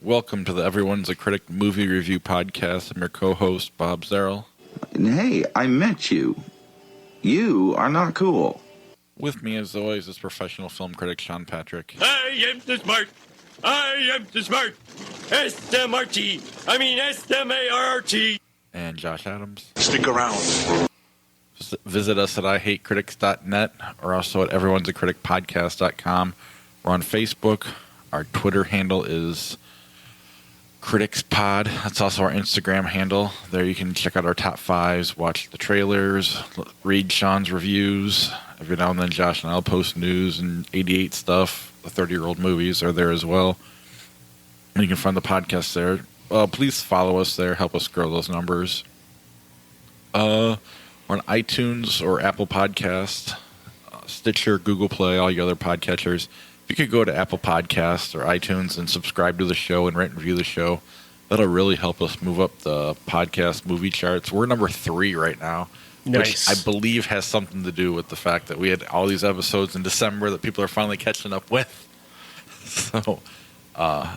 Welcome to the Everyone's a Critic movie review podcast. I'm your co-host, Bob Zerl. Hey, I met you. You are not cool. With me, as always, is professional film critic Sean Patrick. I am the smart. I am the smart. S-M-R-T. I mean S-M-A-R-R-T. And Josh Adams. Stick around. Visit us at ihatecritics.net or also at everyone'sacriticpodcast.com. We're on Facebook. Our Twitter handle is CriticsPod. That's also our Instagram handle. There you can check out our top fives, watch the trailers, read Sean's reviews. Every now and then Josh and I'll post news and 88 stuff. The 30-year-old movies are there as well. And you can find the podcast there. Please follow us there. Help us grow those numbers. We're on iTunes or Apple Podcasts, Stitcher, Google Play, all your other podcatchers. If you could go to Apple Podcasts or iTunes and subscribe to the show and rate and review the show, that'll really help us move up the podcast movie charts. We're number 3 right now, nice. Which I believe has something to do with the fact that we had all these episodes in December that people are finally catching up with. So I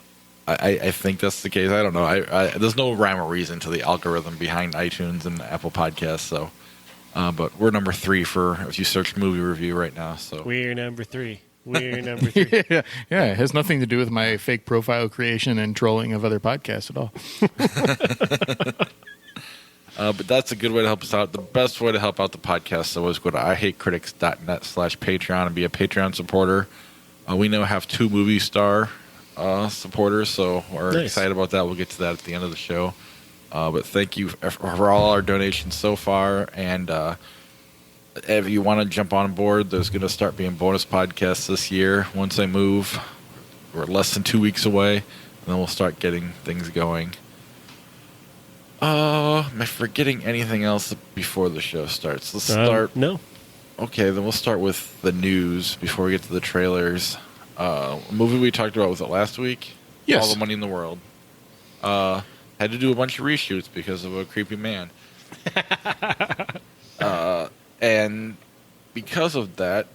think that's the case. I don't know. There's no rhyme or reason to the algorithm behind iTunes and Apple Podcasts. So, but we're number 3 for if you search movie review right now. So we're number 3. We're number 3. Yeah, it has nothing to do with my fake profile creation and trolling of other podcasts at all. But that's a good way to help us out. The best way to help out the podcast, though, is go to ihatecritics.net/Patreon and be a Patreon supporter. We now have 2 movie star supporters, so we're excited about that. We'll get to that at the end of the show. But thank you for all our donations so far. And if you want to jump on board, there's going to start being bonus podcasts this year. Once I move, we're less than 2 weeks away, and then we'll start getting things going. Am I forgetting anything else before the show starts? Let's start. No. Okay, then we'll start with the news before we get to the trailers. A movie we talked about, was it last week? Yes. All the Money in the World. Had to do a bunch of reshoots because of a creepy man. And because of that,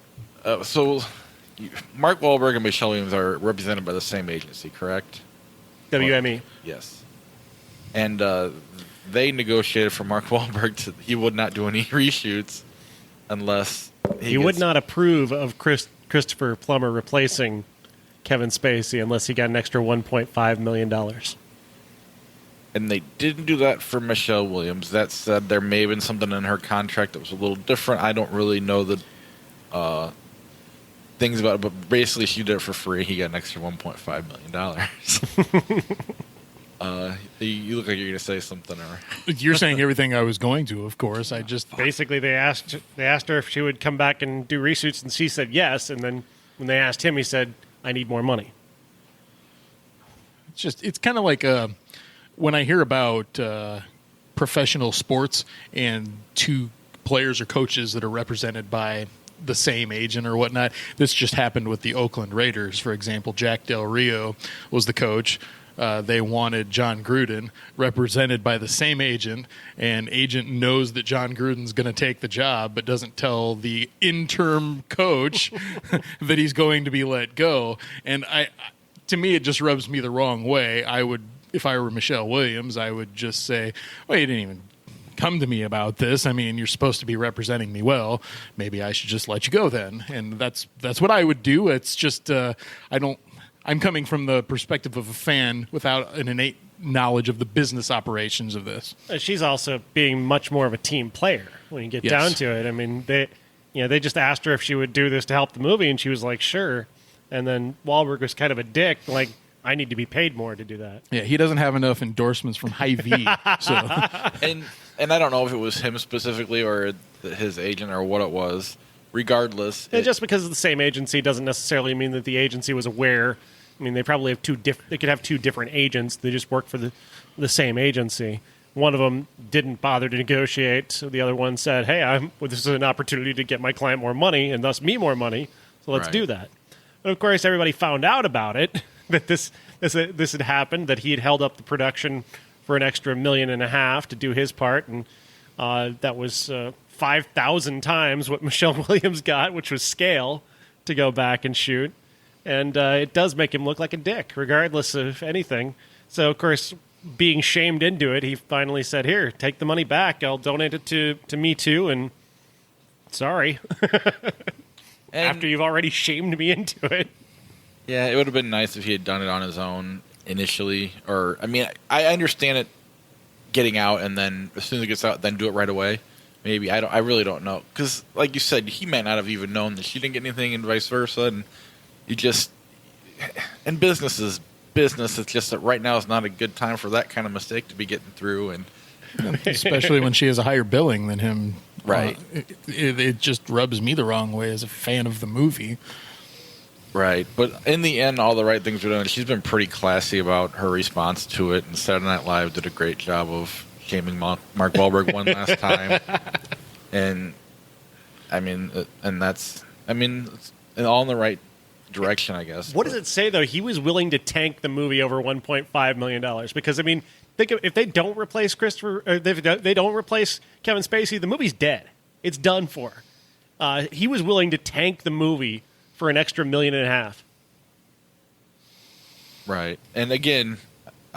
Mark Wahlberg and Michelle Williams are represented by the same agency, correct? WME. Yes. And they negotiated for Mark Wahlberg he would not do any reshoots unless he would not approve of Christopher Plummer replacing Kevin Spacey unless he got an extra $1.5 million. And they didn't do that for Michelle Williams. That said, there may have been something in her contract that was a little different. I don't really know the things about it, but basically she did it for free. He got an extra $1.5 million. You look like you're going to say something. Or You're saying everything I was going to, of course. I just basically they asked her if she would come back and do reshoots, and she said yes. And then when they asked him, he said, "I need more money." it's kind of like when I hear about professional sports and 2 players or coaches that are represented by the same agent or whatnot. This just happened with the Oakland Raiders, for example. Jack Del Rio was the coach. They wanted John Gruden represented by the same agent, and agent knows that John Gruden's going to take the job but doesn't tell the interim coach that he's going to be let go. And to me, it just rubs me the wrong way. If I were Michelle Williams, I would just say, well, you didn't even come to me about this. I mean, you're supposed to be representing me well. Maybe I should just let you go then. And that's what I would do. It's just I'm coming from the perspective of a fan without an innate knowledge of the business operations of this. She's also being much more of a team player when you get down to it. I mean, they just asked her if she would do this to help the movie, and she was like, sure. And then Wahlberg was kind of a dick, like, I need to be paid more to do that. Yeah, he doesn't have enough endorsements from Hy-Vee. So. And I don't know if it was him specifically or his agent or what it was. Regardless, just because it's the same agency doesn't necessarily mean that the agency was aware. I mean, they probably have they could have 2 different agents. They just work for the same agency. One of them didn't bother to negotiate. So the other one said, hey, this is an opportunity to get my client more money and thus me more money. So let's do that. But of course, everybody found out about it, that this had happened, that he had held up the production for an extra $1.5 million to do his part. And that was 5,000 times what Michelle Williams got, which was scale, to go back and shoot. and it does make him look like a dick, regardless of anything. So, of course, being shamed into it, he finally said, "Here, take the money back. I'll donate it to Me Too." And sorry, And, after you've already shamed me into it. yeah, it would have been nice if he had done it on his own initially. Or, I mean, I understand it getting out and then as soon as it gets out, then do it right away. Maybe I really don't know because, like you said, he might not have even known that she didn't get anything, and vice versa. And you just, and business is business. It's just that right now is not a good time for that kind of mistake to be getting through, and Especially when she has a higher billing than him. Right. It just rubs me the wrong way as a fan of the movie. right. But in the end, all the right things were done. She's been pretty classy about her response to it, and Saturday Night Live did a great job of shaming Mark Wahlberg one last time. And I mean, it's all in the right direction, I guess. What does it say though? He was willing to tank the movie over $1.5 million because I mean, think of, if they don't replace they don't replace Kevin Spacey, the movie's dead. It's done for. He was willing to tank the movie for an extra $1.5 million. Right. And again,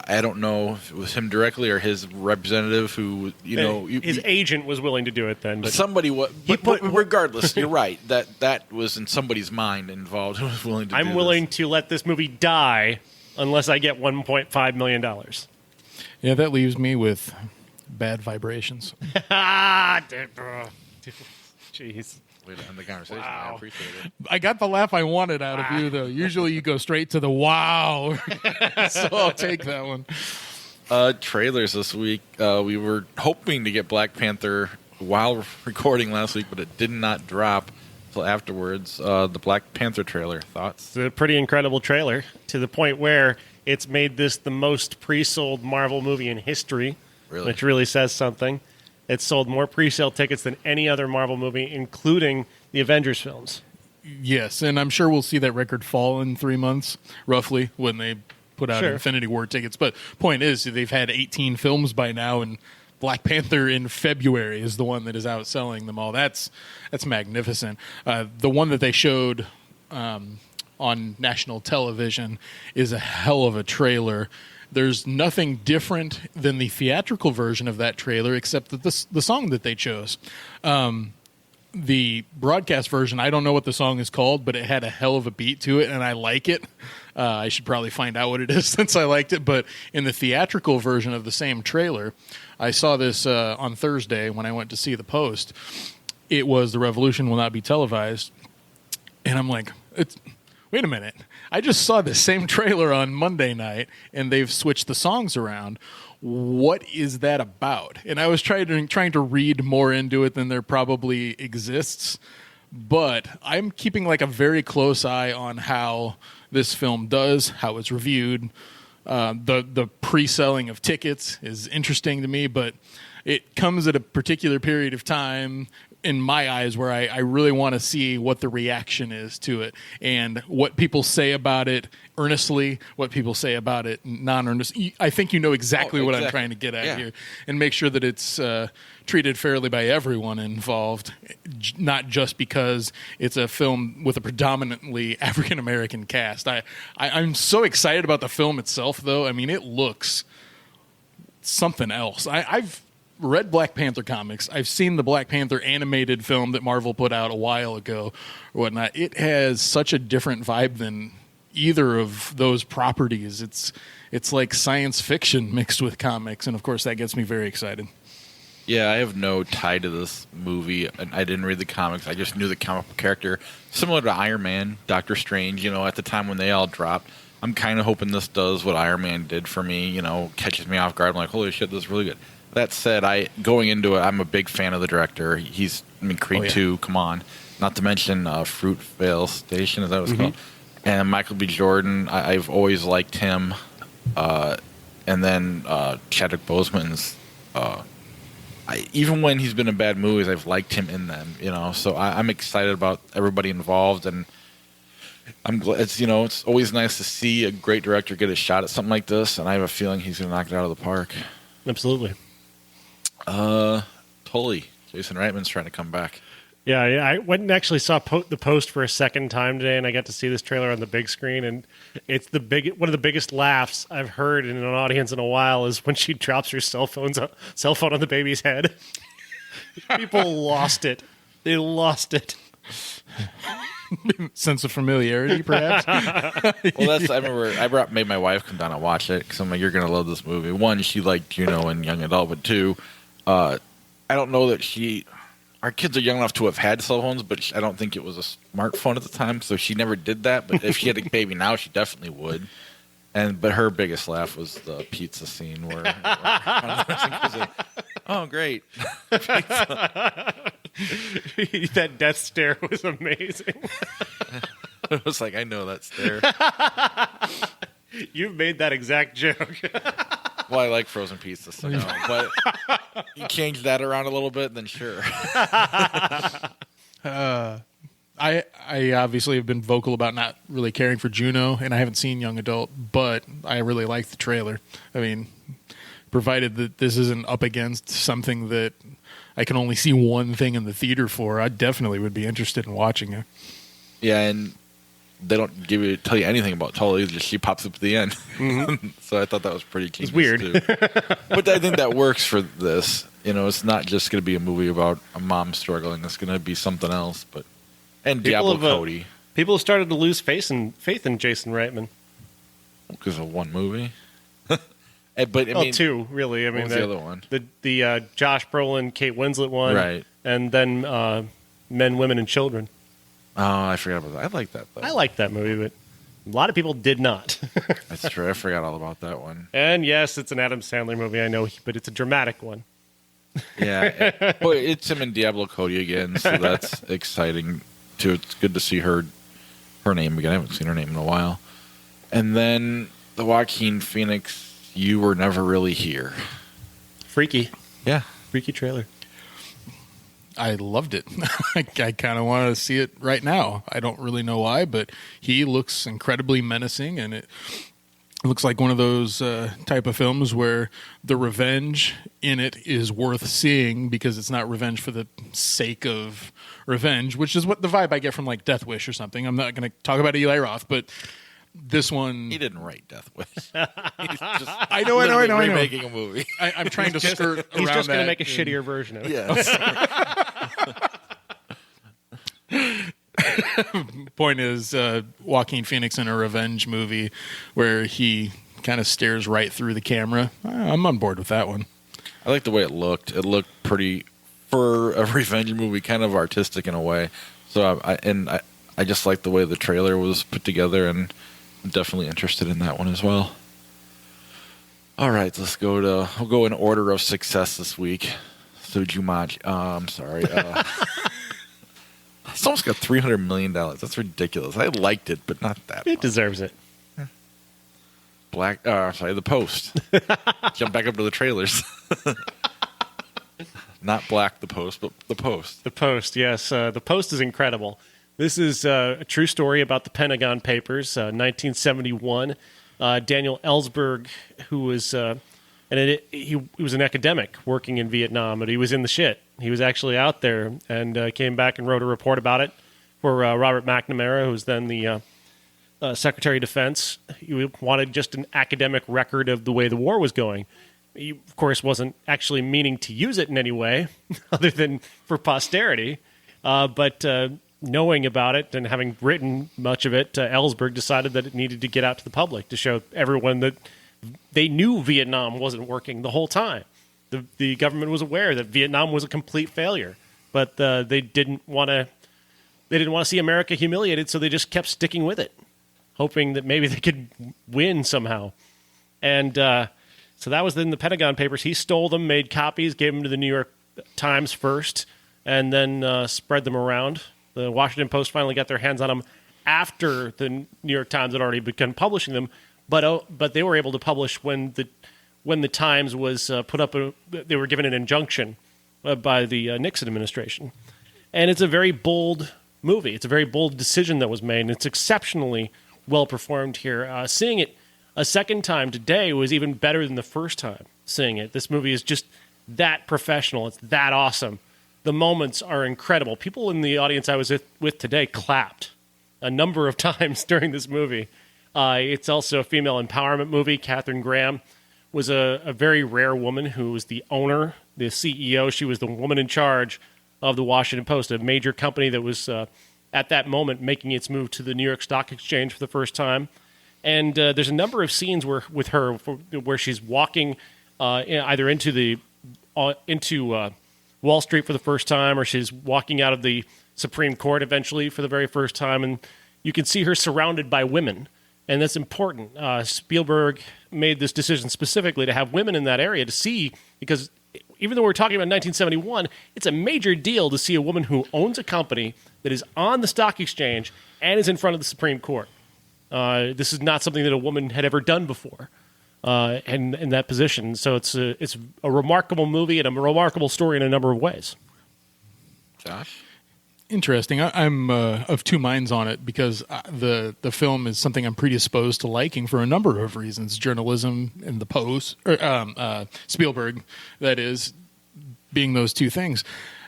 I don't know if it was him directly or his representative who, His agent was willing to do it then. But somebody was. But regardless, you're right. That was in somebody's mind involved who was willing to I'm do willing this. to let this movie die unless I get $1.5 million. Yeah, that leaves me with bad vibrations. Jeez. Way to end the conversation. Wow. I appreciate it. I got the laugh I wanted out of you, though. Usually you go straight to the wow. So I'll take that one. Trailers this week. We were hoping to get Black Panther while recording last week, but it did not drop until afterwards. The Black Panther trailer. Thoughts? It's a pretty incredible trailer to the point where it's made this the most pre-sold Marvel movie in history, Really? which really says something. It's sold more pre-sale tickets than any other Marvel movie, including the Avengers films. Yes, and I'm sure we'll see that record fall in 3 months, roughly, when they put out Sure. Infinity War tickets. But point is, they've had 18 films by now, and Black Panther in February is the one that is outselling them all. That's magnificent. The one that they showed on national television is a hell of a trailer. There's nothing different than the theatrical version of that trailer, except that the song that they chose. The broadcast version, I don't know what the song is called, but it had a hell of a beat to it, and I like it. I should probably find out what it is since I liked it. But in the theatrical version of the same trailer, I saw this on Thursday when I went to see the post. It was "The Revolution Will Not Be Televised," and I'm like, wait a minute. I just saw the same trailer on Monday night, and they've switched the songs around. What is that about? And I was trying to read more into it than there probably exists, but I'm keeping like a very close eye on how this film does, how it's reviewed. The pre-selling of tickets is interesting to me, but it comes at a particular period of time in my eyes where I really want to see what the reaction is to it and what people say about it earnestly, what people say about it non-earnest. I think you know exactly what I'm trying to get at here, and make sure that it's treated fairly by everyone involved, not just because it's a film with a predominantly African-American cast. I'm so excited about the film itself, though. I mean, it looks something else. I've read Black Panther comics. I've seen the Black Panther animated film that Marvel put out a while ago or whatnot. It has such a different vibe than either of those properties. It's like science fiction mixed with comics, and of course that gets me very excited. Yeah, I have no tie to this movie, and I didn't read the comics. I just knew the comic book character, similar to Iron Man, Doctor Strange. At the time when they all dropped, I'm kind of hoping this does what Iron Man did for me. Catches me off guard. I'm like, holy shit, this is really good. That said, going into it, I'm a big fan of the director. Creed 2, come on. Not to mention Fruitvale Station, is that what it's called? And Michael B. Jordan, I've always liked him. And then Chadwick Boseman's, even when he's been in bad movies, I've liked him in them. So I'm excited about everybody involved, and I'm glad. It's always nice to see a great director get a shot at something like this, and I have a feeling he's going to knock it out of the park. Absolutely. Tully. Jason Reitman's trying to come back. Yeah, I went and actually saw the Post for a second time today, and I got to see this trailer on the big screen, and it's one of the biggest laughs I've heard in an audience in a while is when she drops her cell phone on the baby's head. People lost it. They lost it. Sense of familiarity, perhaps. Well, I remember made my wife come down and watch it because I'm like, you're gonna love this movie. One, she liked Juno and young adult, but two, I don't know that our kids are young enough to have had cell phones, but I don't think it was a smartphone at the time, so she never did that. But if she had a baby now, she definitely would. But her biggest laugh was the pizza scene where was like, oh, great. That death stare was amazing. It was like, I know that stare. You've made that exact joke. Well, I like frozen pizza, so no. But you change that around a little bit, then sure. I obviously have been vocal about not really caring for Juno, and I haven't seen Young Adult, but I really like the trailer. I mean, provided that this isn't up against something that I can only see one thing in the theater for, I definitely would be interested in watching it. Yeah, and they don't tell you anything about Tully. Just she pops up at the end. Mm-hmm. So I thought that was pretty genius. It's weird. Too. But I think that works for this. It's not just going to be a movie about a mom struggling. It's going to be something else. And Diablo Cody. People have started to lose faith in Jason Reitman. Because of one movie? But I mean, two, really. I mean, what was the other one? The Josh Brolin, Kate Winslet one. Right. And then Men, Women, and Children. Oh, I forgot about that. I like that, though. I liked that movie, but a lot of people did not. That's true. I forgot all about that one. And yes, it's an Adam Sandler movie, I know, but it's a dramatic one. Yeah. But it's him and Diablo Cody again, so that's exciting, too. It's good to see her name again. I haven't seen her name in a while. And then the Joaquin Phoenix, You Were Never Really Here. Freaky. Yeah. Freaky trailer. I loved it. I kind of want to see it right now. I don't really know why, but he looks incredibly menacing, and it looks like one of those type of films where the revenge in it is worth seeing because it's not revenge for the sake of revenge, which is what the vibe I get from like Death Wish or something. I'm not going to talk about Eli Roth, but this one... He didn't write Death Wish. He's just I know. remaking a movie. I'm trying to skirt around that. He's just going to make a shittier version of it. Yes. Point is, Joaquin Phoenix in a revenge movie where he kind of stares right through the camera. I'm on board with that one. I like the way it looked. It looked pretty, for a revenge movie, kind of artistic in a way. So I just like the way the trailer was put together, and I'm definitely interested in that one as well. All right, we'll go in order of success this week. So Jumanji, I'm sorry. It's almost got $300 million. That's ridiculous. I liked it, but not that much. It deserves it. The Post. Jump back up to the trailers. Not Black, The Post, but The Post. The Post, yes. The Post is incredible. This is a true story about the Pentagon Papers, 1971. Daniel Ellsberg, who was he was an academic working in Vietnam, but he was in the shit. He was actually out there and came back and wrote a report about it for Robert McNamara, who was then the Secretary of Defense. He wanted just an academic record of the way the war was going. He, of course, wasn't actually meaning to use it in any way other than for posterity, but knowing about it and having written much of it, Ellsberg decided that it needed to get out to the public to show everyone that they knew Vietnam wasn't working the whole time. The government was aware that Vietnam was a complete failure, but they didn't want to see America humiliated, so they just kept sticking with it, hoping that maybe they could win somehow. And so that was in the Pentagon Papers. He stole them, made copies, gave them to the New York Times first, and then spread them around. The Washington Post finally got their hands on them after the New York Times had already begun publishing them, but they were able to publish when the Times was put up. They were given an injunction by the Nixon administration, and it's a very bold movie. It's a very bold decision that was made, and it's exceptionally well performed here. Seeing it a second time today was even better than the first time seeing it. This movie is just that professional. It's that awesome. the moments are incredible. People in the audience I was with today clapped a number of times during this movie. It's also a female empowerment movie. Katharine Graham was a very rare woman who was the owner, the CEO. She was the woman in charge of the Washington Post, a major company that was at that moment making its move to the New York Stock Exchange for the first time. And there's a number of scenes with her where she's walking either into Wall Street for the first time, or she's walking out of the Supreme Court eventually for the very first time, and you can see her surrounded by women, and that's important. Spielberg made this decision specifically to have women in that area to see, because even though we're talking about 1971, it's a major deal to see a woman who owns a company that is on the stock exchange and is in front of the Supreme Court. This is not something that a woman had ever done before. In that position. So it's a remarkable movie and a remarkable story in a number of ways. Josh? Interesting. I'm of two minds on it because the film is something I'm predisposed to liking for a number of reasons. Journalism and the Post, or Spielberg, that is, being those two things.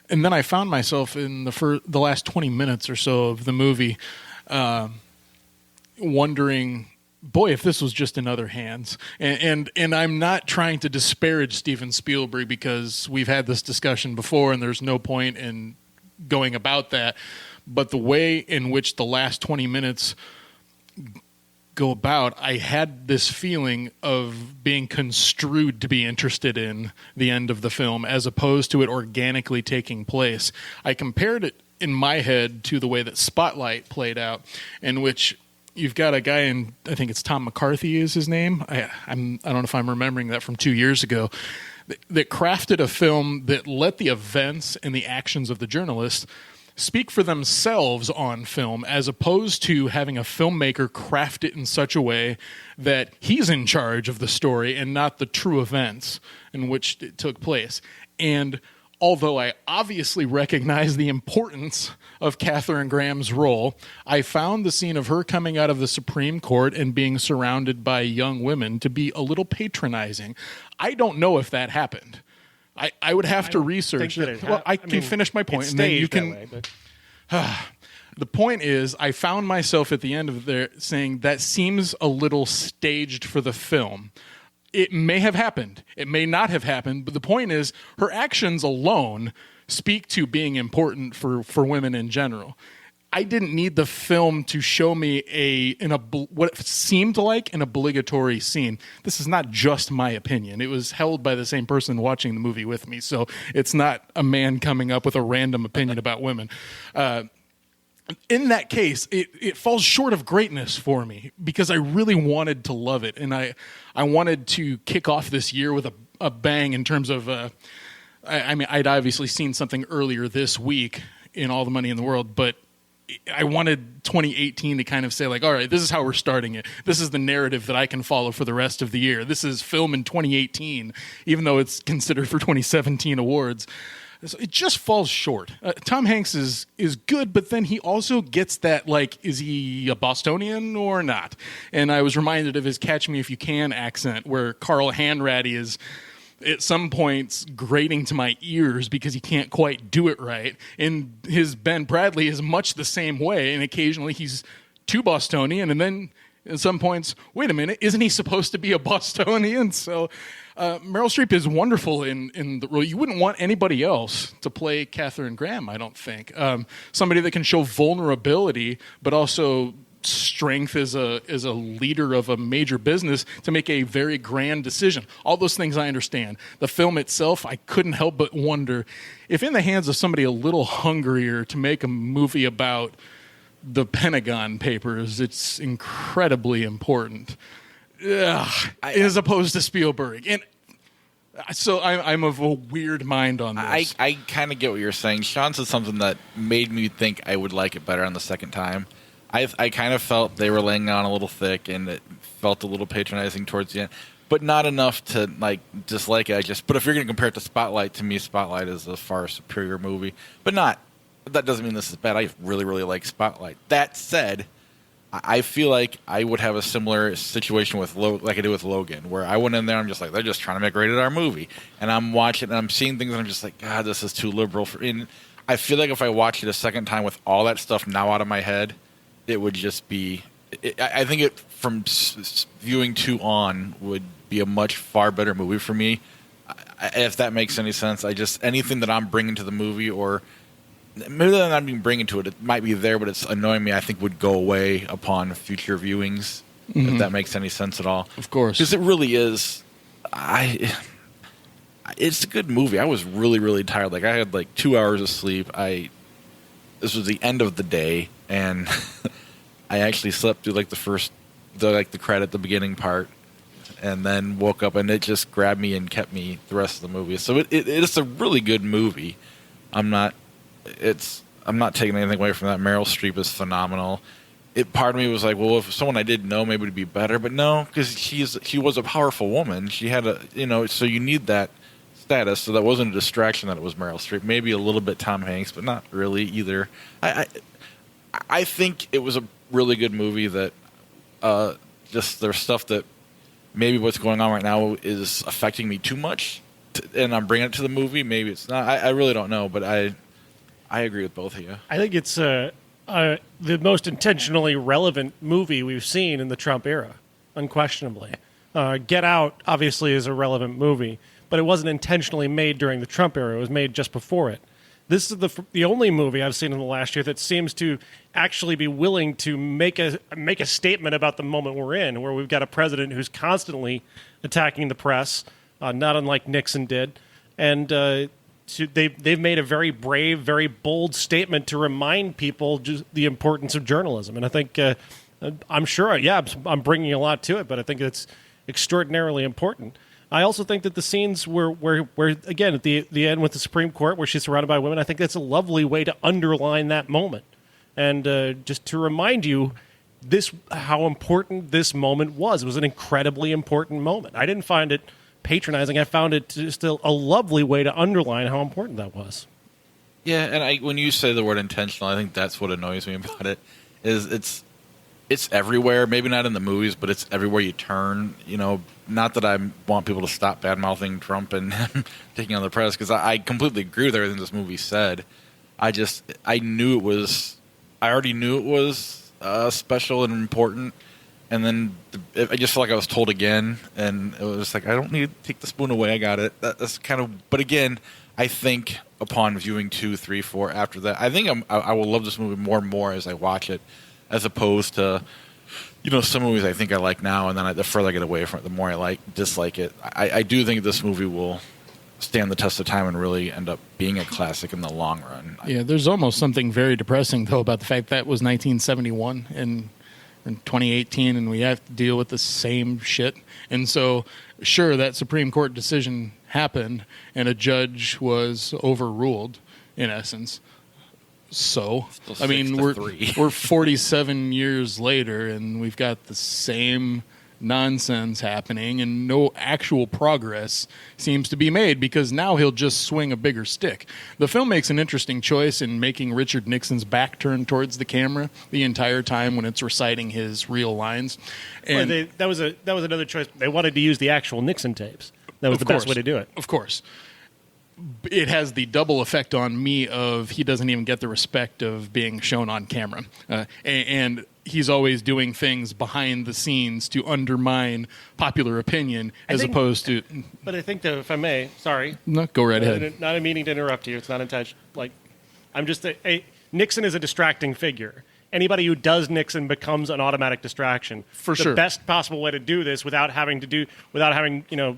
And then I found myself in the last 20 minutes or so of the movie wondering, boy, if this was just in other hands. And I'm not trying to disparage Steven Spielberg because we've had this discussion before and there's no point in going about that. But the way in which the last 20 minutes go about, I had this feeling of being construed to be interested in the end of the film as opposed to it organically taking place. I compared it in my head to the way that Spotlight played out, in which you've got a guy, and I think it's Tom McCarthy is his name. I don't know if I'm remembering that from 2 years ago, that crafted a film that let the events and the actions of the journalist speak for themselves on film, as opposed to having a filmmaker craft it in such a way that he's in charge of the story and not the true events in which it took place. And although I obviously recognize the importance of Katharine Graham's role, I found the scene of her coming out of the Supreme Court and being surrounded by young women to be a little patronizing. I don't know if that happened. I would have to research it. Well, I can finish my point, and then you can. The point is, I found myself at the end of there saying that seems a little staged for the film. It may have happened. It may not have happened. But the point is, her actions alone speak to being important for women in general. I didn't need the film to show me what seemed like an obligatory scene. This is not just my opinion. It was held by the same person watching the movie with me. So it's not a man coming up with a random opinion about women. In that case, it falls short of greatness for me because I really wanted to love it. And I wanted to kick off this year with a bang in terms of, I'd obviously seen something earlier this week in All the Money in the World, but I wanted 2018 to kind of say, like, all right, this is how we're starting it. This is the narrative that I can follow for the rest of the year. This is film in 2018, even though it's considered for 2017 awards. So it just falls short. Tom Hanks is good, but then he also gets that, like, is he a Bostonian or not? And I was reminded of his Catch Me If You Can accent, where Carl Hanratty is at some points grating to my ears because he can't quite do it right. And his Ben Bradley is much the same way, and occasionally he's too Bostonian, and then at some points, wait a minute, isn't he supposed to be a Bostonian? So Meryl Streep is wonderful in the role. You wouldn't want anybody else to play Katharine Graham, I don't think. Somebody that can show vulnerability, but also strength as a leader of a major business to make a very grand decision. All those things I understand. The film itself, I couldn't help but wonder if in the hands of somebody a little hungrier to make a movie about the Pentagon Papers, it's incredibly important. As opposed to Spielberg. And so I'm of a weird mind on this. I kind of get what you're saying. Sean said something that made me think I would like it better on the second time. I kind of felt they were laying on a little thick, and it felt a little patronizing towards the end, but not enough to like dislike it. But if you're going to compare it to Spotlight, to me, Spotlight is a far superior movie. But that doesn't mean this is bad. I really, really like Spotlight. That said, I feel like I would have a similar situation with like I did with Logan, where I went in there, I'm just like, they're just trying to make a rated R movie, and I'm watching and I'm seeing things, and I'm just like, God, this is too liberal for. And I feel like if I watched it a second time with all that stuff now out of my head, it would just be. I think it from viewing 2 on would be a much far better movie for me. If that makes any sense, anything that I'm bringing to the movie, or maybe that I'm not even bringing to it, it might be there, but it's annoying me, I think would go away upon future viewings, if that makes any sense at all. Of course. Because it really is, it's a good movie. I was really, really tired. Like, I had like 2 hours of sleep. This was the end of the day, and I actually slept through like the credit, the beginning part, and then woke up, and it just grabbed me and kept me the rest of the movie. So it's a really good movie. I'm not taking anything away from that. Meryl Streep is phenomenal. Part of me was like, well, if someone I didn't know, maybe it'd be better, but no, because she was a powerful woman. She had so you need that status. So that wasn't a distraction that it was Meryl Streep. Maybe a little bit Tom Hanks, but not really either. I think it was a really good movie that just there's stuff that maybe what's going on right now is affecting me too much, and I'm bringing it to the movie. Maybe it's not. I really don't know, but I agree with both of you. I think it's the most intentionally relevant movie we've seen in the Trump era, unquestionably. Get Out, obviously, is a relevant movie, but it wasn't intentionally made during the Trump era. It was made just before it. This is the only movie I've seen in the last year that seems to actually be willing to make a statement about the moment we're in, where we've got a president who's constantly attacking the press, not unlike Nixon did, and they've made a very brave, very bold statement to remind people just the importance of journalism. And I think I'm sure, I'm bringing a lot to it, but I think it's extraordinarily important. I also think that the scenes where again, at the end with the Supreme Court, where she's surrounded by women, I think that's a lovely way to underline that moment. And just to remind you how important this moment was. It was an incredibly important moment. I didn't find it patronizing. I found it just a lovely way to underline how important that was. Yeah, and when you say the word intentional, I think that's what annoys me about it. Is it's everywhere. Maybe not in the movies, but it's everywhere you turn. Not that I want people to stop bad-mouthing Trump and taking on the press, because I completely agree with everything this movie said. I already knew it was special and important, and then I just felt like I was told again, and it was like, I don't need to take the spoon away. I got it. That's kind of. But again, I think upon viewing 2, 3, 4 after that, I think I will love this movie more and more as I watch it, as opposed to, some movies I think I like now, and then the further I get away from it, the more I dislike it. I do think this movie will stand the test of time and really end up being a classic in the long run. Yeah, there's almost something very depressing, though, about the fact that was 1971 and in 2018, and we have to deal with the same shit. And so, sure, that Supreme Court decision happened, and a judge was overruled, in essence. So, I mean, we're 47 years later, and we've got the same nonsense happening, and no actual progress seems to be made, because now he'll just swing a bigger stick. The film makes an interesting choice in making Richard Nixon's back turned towards the camera the entire time when it's reciting his real lines. And that was another choice. They wanted to use the actual Nixon tapes. That was the best way to do it. Of course. It has the double effect on me of he doesn't even get the respect of being shown on camera. And he's always doing things behind the scenes to undermine popular opinion opposed to... But I think, if I may, sorry. No, go right ahead. Not a meaning to interrupt you. It's not intentional. I'm just... Nixon is a distracting figure. Anybody who does Nixon becomes an automatic distraction. For sure. The best possible way to do this without having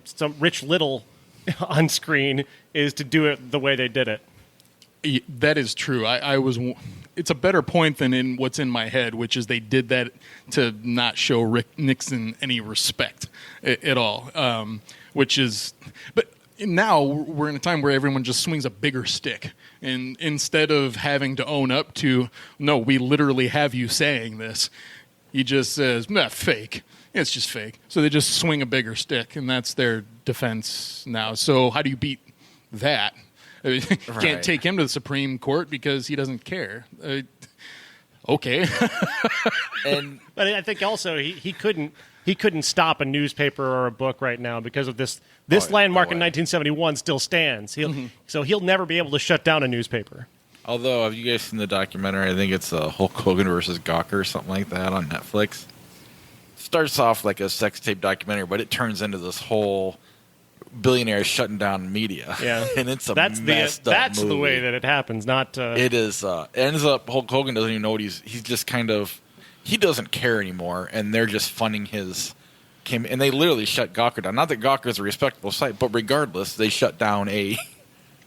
some Rich Little on screen is to do it the way they did it. That is true. It's a better point than in what's in my head, which is they did that to not show Rick Nixon any respect at all. But now we're in a time where everyone just swings a bigger stick, and instead of having to own up to, no, we literally have you saying this, he just says, nah, fake. It's just fake. So they just swing a bigger stick, and that's their defense now. So how do you beat that? Can't take him to the Supreme Court because he doesn't care. Okay. And But I think also he couldn't stop a newspaper or a book right now because of this landmark in 1971 still stands. So he'll never be able to shut down a newspaper. although, have you guys seen the documentary? I think it's Hulk Hogan versus Gawker or something like that on Netflix. Starts off like a sex tape documentary, but it turns into this whole billionaires shutting down media. Yeah, and it's a that's messed up that's movie. the way that it happens. Not It is. Ends up Hulk Hogan doesn't even know what he's just kind of he doesn't care anymore, and they're just funding his. And they literally shut Gawker down. Not that Gawker is a respectable site, but regardless, they shut down a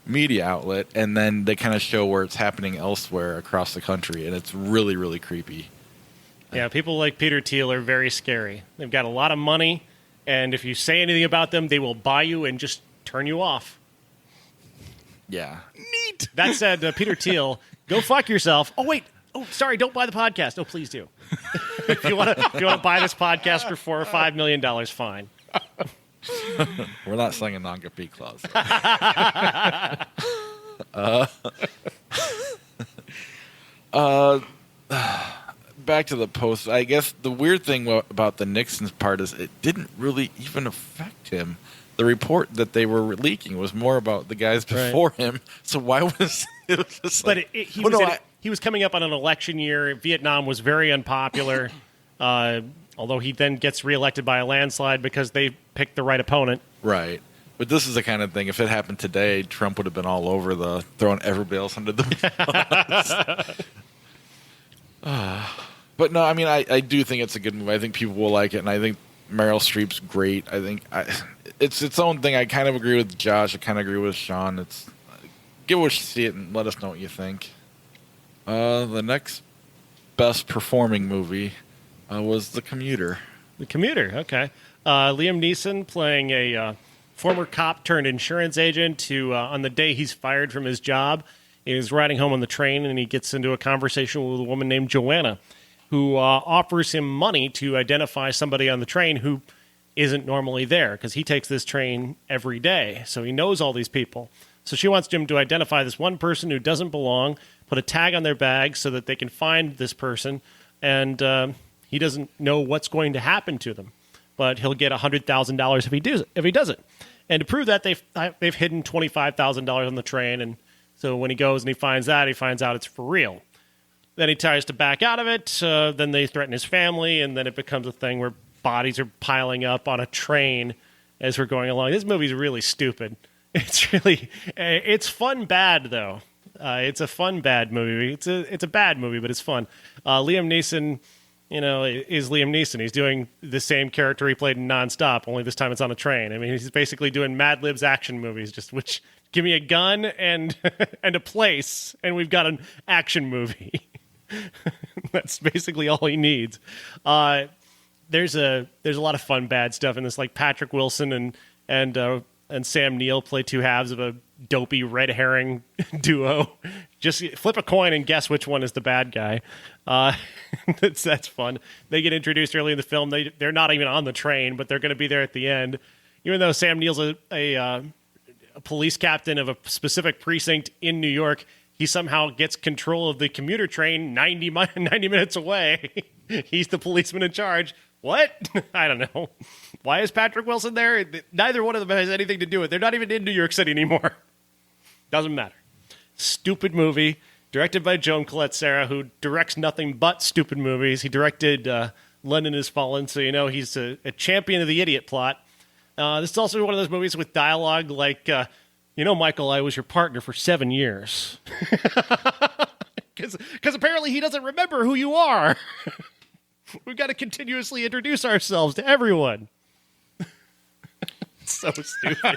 media outlet, and then they kind of show where it's happening elsewhere across the country, and it's really, really creepy. Yeah, people like Peter Thiel are very scary. They've got a lot of money, and if you say anything about them, they will buy you and just turn you off. Yeah. Neat. That said, Peter Thiel, go fuck yourself. Oh, wait. Oh, sorry, don't buy the podcast. Oh, please do. If you want to buy this podcast for $4 or $5 million, fine. We're not selling a non-compete clause. Back to the post. I guess the weird thing about the Nixon's part is it didn't really even affect him. The report that they were leaking was more about the guys before him. So why was it was just like... But he was coming up on an election year. Vietnam was very unpopular, although he then gets reelected by a landslide because they picked the right opponent. Right. But this is the kind of thing, if it happened today, Trump would have been all over throwing everybody else under the bus. But no, I mean, I do think it's a good movie. I think people will like it, and I think Meryl Streep's great. I think it's its own thing. I kind of agree with Josh. I kind of agree with Sean. Give us see it and let us know what you think. The next best performing movie was The Commuter. The Commuter, okay. Liam Neeson playing a former cop turned insurance agent who, on the day he's fired from his job, is riding home on the train, and he gets into a conversation with a woman named Joanna, who offers him money to identify somebody on the train who isn't normally there, because he takes this train every day, so he knows all these people. So she wants him to identify this one person who doesn't belong, put a tag on their bag so that they can find this person, and he doesn't know what's going to happen to them, but he'll get $100,000 if he does it. And to prove that, they've hidden $25,000 on the train, and so when he goes and he finds out it's for real. Then he tries to back out of it. Then they threaten his family, and then it becomes a thing where bodies are piling up on a train as we're going along. This movie's really stupid. It's fun bad though. It's a fun bad movie. It's a bad movie, but it's fun. Liam Neeson, is Liam Neeson. He's doing the same character he played in Nonstop, only this time it's on a train. I mean, he's basically doing Mad Lib's action movies. Give me a gun and and a place, and we've got an action movie. That's basically all he needs. There's a lot of fun bad stuff in this, like Patrick Wilson and Sam Neill play two halves of a dopey red herring duo. Just flip a coin and guess which one is the bad guy. That's fun. They get introduced early in the film. They're not even on the train, but they're going to be there at the end. Even though Sam Neill's a police captain of a specific precinct in New York, he somehow gets control of the commuter train 90 minutes away. He's the policeman in charge. What? I don't know. Why is Patrick Wilson there? Neither one of them has anything to do with it. They're not even in New York City anymore. Doesn't matter. Stupid movie. Directed by Joan Colette Serra, who directs nothing but stupid movies. He directed London Has Fallen, so he's a champion of the idiot plot. This is also one of those movies with dialogue like, Michael, I was your partner for 7 years. Because apparently he doesn't remember who you are. We've got to continuously introduce ourselves to everyone. So stupid.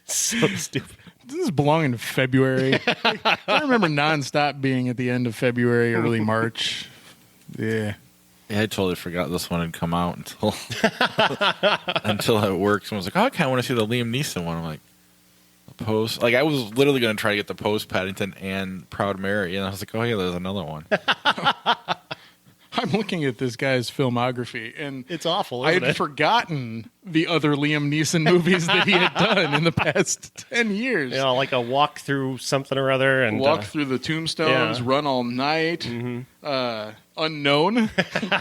So stupid. Does this belong in February? I remember Nonstop being at the end of February, early March. Yeah. Yeah, I totally forgot this one had come out until it worked. Someone was like, I kind of want to see the Liam Neeson one. I'm like, the Post? Like, I was literally going to try to get the Post, Paddington, and Proud Mary, and I was like, oh, yeah, there's another one. I I'm looking at this guy's filmography, and It's awful, I isn't had it? forgotten the other Liam Neeson movies that he had done in the past 10 years. You know, like a walk through something or other, and Walk Through the Tombstones, yeah. Run All Night, Unknown.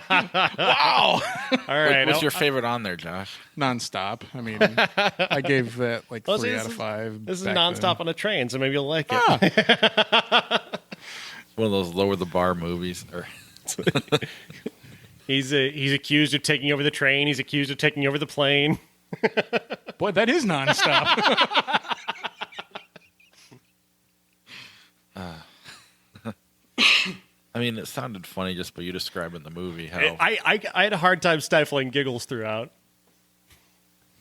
Wow. all right. What's your favorite on there, Josh? Nonstop. I mean, I gave that like Well, 3 see, out of 5. This is back nonstop then. on a train, so maybe you'll like it. One of those lower the bar movies. Or He's accused of taking over the train. He's accused of taking over the plane. Boy, that is nonstop. I mean, it sounded funny just by you describing the movie. How I had a hard time stifling giggles throughout.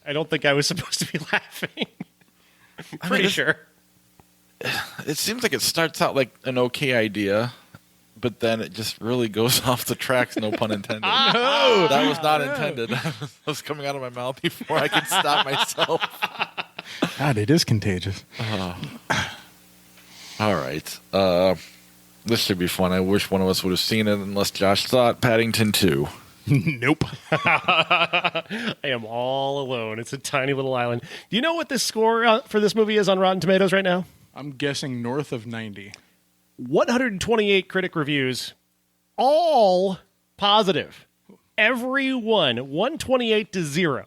I don't think I was supposed to be laughing. Pretty sure. it seems like it starts out like an okay idea, but then it just really goes off the tracks. No pun intended. No, that was not intended. That was coming out of my mouth before I could stop myself. God, it is contagious. All right. This should be fun. I wish one of us would have seen it, unless Josh saw it. Paddington 2. Nope. I am all alone. It's a tiny little island. Do you know what the score for this movie is on Rotten Tomatoes right now? I'm guessing north of 90. 128 critic reviews, all positive. Every one, 128 to 0.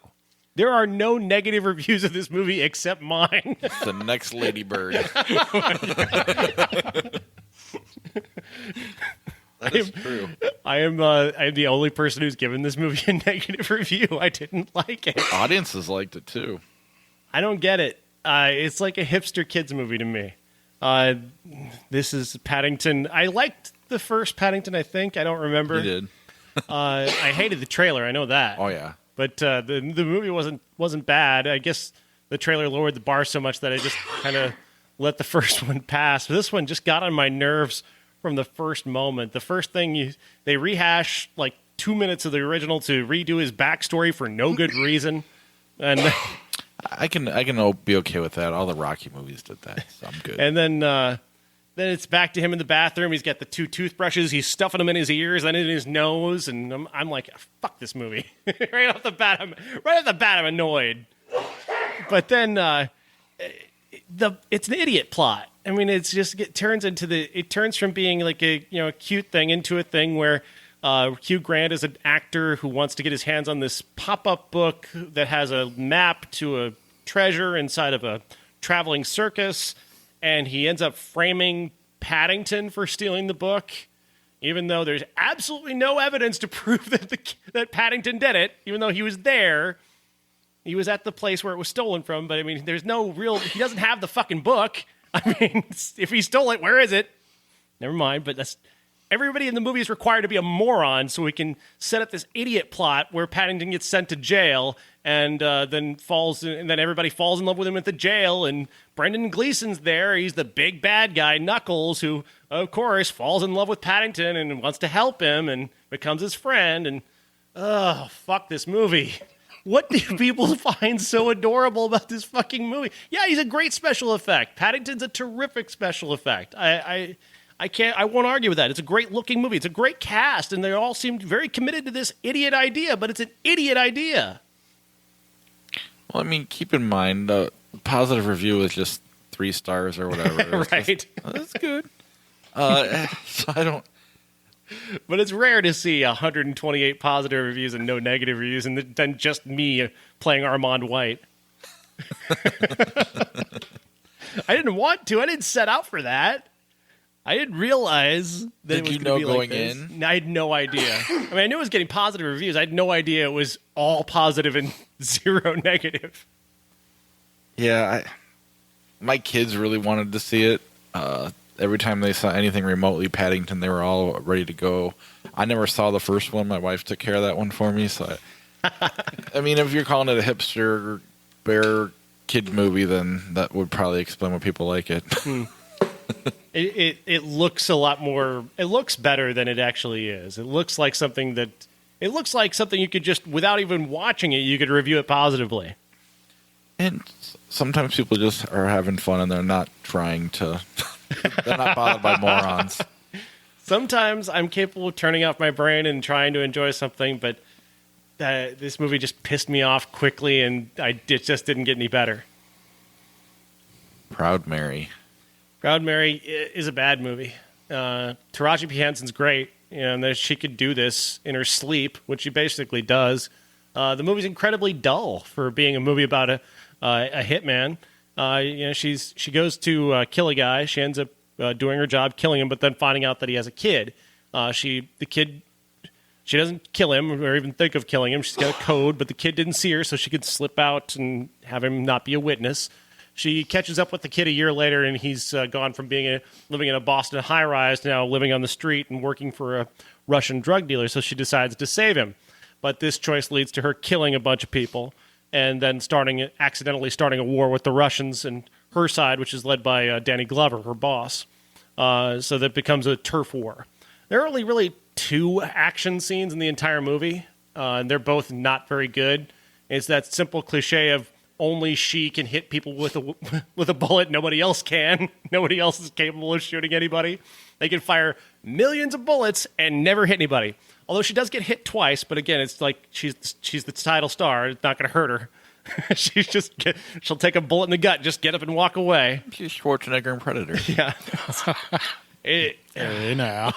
There are no negative reviews of this movie except mine. The next Lady Bird. That is true. I am the only person who's given this movie a negative review. I didn't like it. Audiences liked it too. I don't get it. It's like a hipster kids movie to me. This is Paddington. I liked the first Paddington, I think. I don't remember. You did. I hated the trailer. I know that. Oh yeah. But the movie wasn't bad. I guess the trailer lowered the bar so much that I just kind of let the first one pass. But this one just got on my nerves from the first moment. The first thing they rehash like 2 minutes of the original to redo his backstory for no good reason. And I can be okay with that. All the Rocky movies did that, so I'm good. and then it's back to him in the bathroom. He's got the 2 toothbrushes. He's stuffing them in his ears and in his nose. And I'm like, fuck this movie. right off the bat, I'm annoyed. But then it's an idiot plot. I mean, it turns from being like a cute thing into a thing where Hugh Grant is an actor who wants to get his hands on this pop-up book that has a map to a treasure inside of a traveling circus, and he ends up framing Paddington for stealing the book, even though there's absolutely no evidence to prove that Paddington did it, even though he was there. He was at the place where it was stolen from, but I mean, he doesn't have the fucking book. I mean, if he stole it, where is it? Never mind, but everybody in the movie is required to be a moron so we can set up this idiot plot where Paddington gets sent to jail and then everybody falls in love with him at the jail, and Brendan Gleeson's there. He's the big bad guy, Knuckles, who, of course, falls in love with Paddington and wants to help him and becomes his friend. And, fuck this movie. What do people find so adorable about this fucking movie? Yeah, he's a great special effect. Paddington's a terrific special effect. I won't argue with that. It's a great looking movie. It's a great cast, and they all seem very committed to this idiot idea, but it's an idiot idea. Well, I mean, keep in mind, positive review is just 3 stars or whatever. Right. That's good. So I don't. But it's rare to see 128 positive reviews and no negative reviews, and then just me playing Armand White. I didn't want to. I didn't set out for that. I didn't realize that it was going to be like this. Going in? I had no idea. I mean, I knew it was getting positive reviews. I had no idea it was all positive and 0 negative. Yeah, my kids really wanted to see it. Every time they saw anything remotely Paddington, they were all ready to go. I never saw the first one. My wife took care of that one for me. So, I mean, if you're calling it a hipster bear kid movie, then that would probably explain why people like it. It looks a lot more. It looks better than it actually is. It looks like something you could just, without even watching it, you could review it positively. And sometimes people just are having fun and they're not trying to. They're not bothered by morons. Sometimes I'm capable of turning off my brain and trying to enjoy something, but this movie just pissed me off quickly, and it just didn't get any better. Proud Mary. Proud Mary is a bad movie. Taraji P. Henson's great, and that she could do this in her sleep, which she basically does. The movie's incredibly dull for being a movie about a hitman. She goes to kill a guy. She ends up doing her job, killing him, but then finding out that he has a kid. She doesn't kill him or even think of killing him. She's got a code, but the kid didn't see her, so she could slip out and have him not be a witness. She catches up with the kid a year later, and he's gone from living in a Boston high-rise to now living on the street and working for a Russian drug dealer, so she decides to save him. But this choice leads to her killing a bunch of people and then accidentally starting a war with the Russians and her side, which is led by Danny Glover, her boss. So that becomes a turf war. There are only really 2 action scenes in the entire movie, and they're both not very good. It's that simple cliche of only she can hit people with a bullet. Nobody else can. Nobody else is capable of shooting anybody. They can fire millions of bullets and never hit anybody. Although she does get hit twice, but again, it's like she's the title star. It's not going to hurt her. She'll take a bullet in the gut, just get up and walk away. She's Schwarzenegger and Predator. Yeah. Hey, now.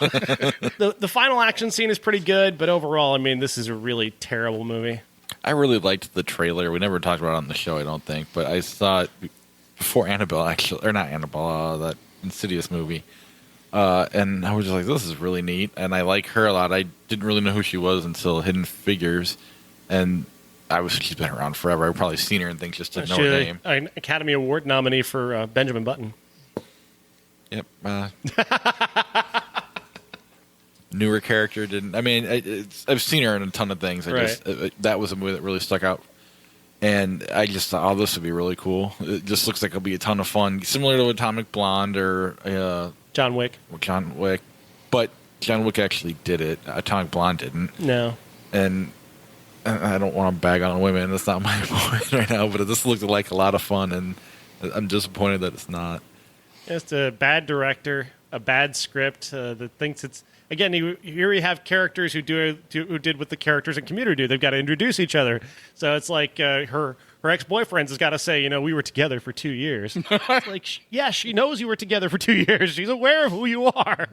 The final action scene is pretty good, but overall, I mean, this is a really terrible movie. I really liked the trailer. We never talked about it on the show, I don't think, but I saw it before Annabelle, actually, or not Annabelle, that Insidious movie. And I was just like, this is really neat, and I like her a lot. I didn't really know who she was until Hidden Figures, and she's been around forever. I've probably seen her and things, just didn't know her name. An Academy Award nominee for Benjamin Button. Yep. Newer character didn't. I mean, I've seen her in a ton of things. That was a movie that really stuck out, and I just thought, this would be really cool. It just looks like it'll be a ton of fun, similar to Atomic Blonde or John Wick. But John Wick actually did it. Atomic Blonde didn't. No. And I don't want to bag on women. That's not my point right now. But this looked like a lot of fun, and I'm disappointed that it's not. It's a bad director, a bad script that thinks it's. Again, here we have characters who did what the characters in Commuter do. They've got to introduce each other. So it's like her ex-boyfriend's has got to say, we were together for 2 years. It's like, yeah, she knows you were together for 2 years. She's aware of who you are.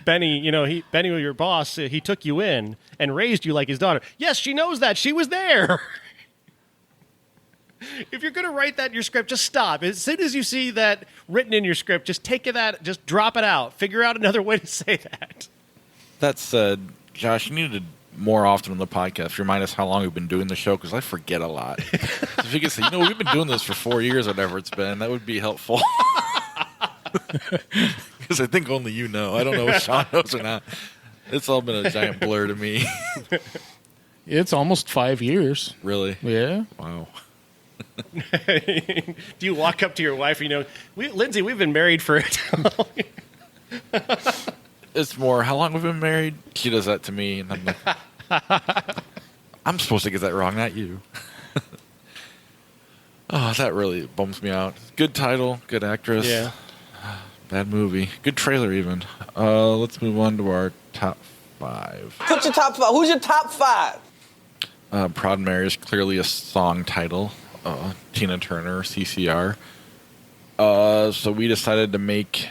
Benny, Benny, your boss, he took you in and raised you like his daughter. Yes, she knows that. She was there. If you're going to write that in your script, just stop. As soon as you see that written in your script, just just drop it out. Figure out another way to say that. That said, Josh, you need to more often on the podcast remind us how long we've been doing the show, because I forget a lot. If you could say, we've been doing this for 4 years, whatever it's been, that would be helpful. Because I think only you know. I don't know if Sean knows or not. It's all been a giant blur to me. It's almost 5 years. Really? Yeah. Wow. Do you walk up to your wife and Lindsay, we've been married for It's more, how long we've been married? She does that to me, and I'm like, I'm supposed to get that wrong, not you. That really bums me out. Good title, good actress. Yeah. Bad movie. Good trailer, even. Let's move on to our top 5. Put your top 5. Who's your top 5? Proud Mary is clearly a song title. Tina Turner, CCR. So we decided to make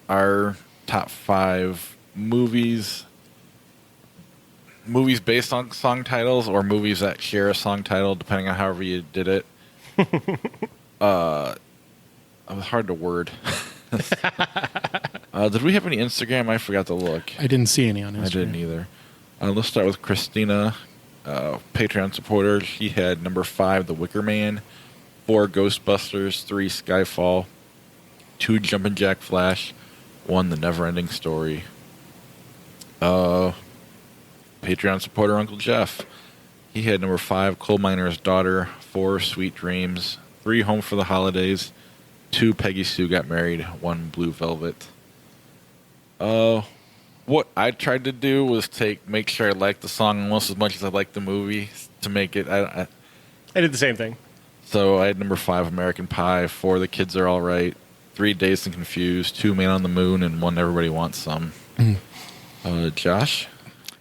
our top 5 movies based on song titles, or movies that share a song title, depending on however you did it. It was hard to word. Did we have any Instagram? I forgot to look. I didn't see any on Instagram. I didn't either. Let's start with Christina, Patreon supporter. She had number 5, The Wicker Man, 4, Ghostbusters, 3, Skyfall, 2, Jumpin' Jack Flash, 1, The Neverending Story. Patreon supporter Uncle Jeff. He had number 5, Coal Miner's Daughter, 4, Sweet Dreams, 3, Home for the Holidays, 2, Peggy Sue Got Married, 1, Blue Velvet. What I tried to do was make sure I liked the song almost as much as I liked the movie to make it. I did the same thing. So I had number 5, American Pie, 4, The Kids Are All Right, 3 Dazed and Confused, 2 Man on the Moon, and 1 Everybody Wants Some. Josh?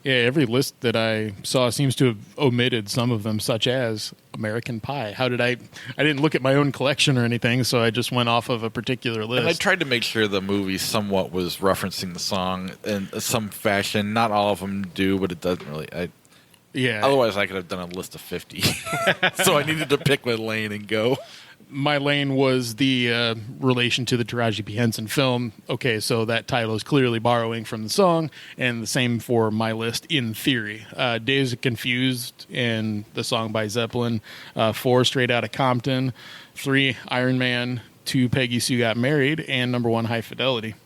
Yeah, every list that I saw seems to have omitted some of them, such as American Pie. How did I didn't look at my own collection or anything, so I just went off of a particular list. And I tried to make sure the movie somewhat was referencing the song in some fashion. Not all of them do, but it doesn't really. Yeah. Otherwise, I could have done a list of 50. So I needed to pick my lane and go. My lane was the relation to the Taraji P. Henson film. Okay, so that title is clearly borrowing from the song, and the same for my list in theory. Dazed and Confused and the song by Zeppelin. 4, Straight Outta Compton. 3, Iron Man. 2, Peggy Sue Got Married. And number 1, High Fidelity.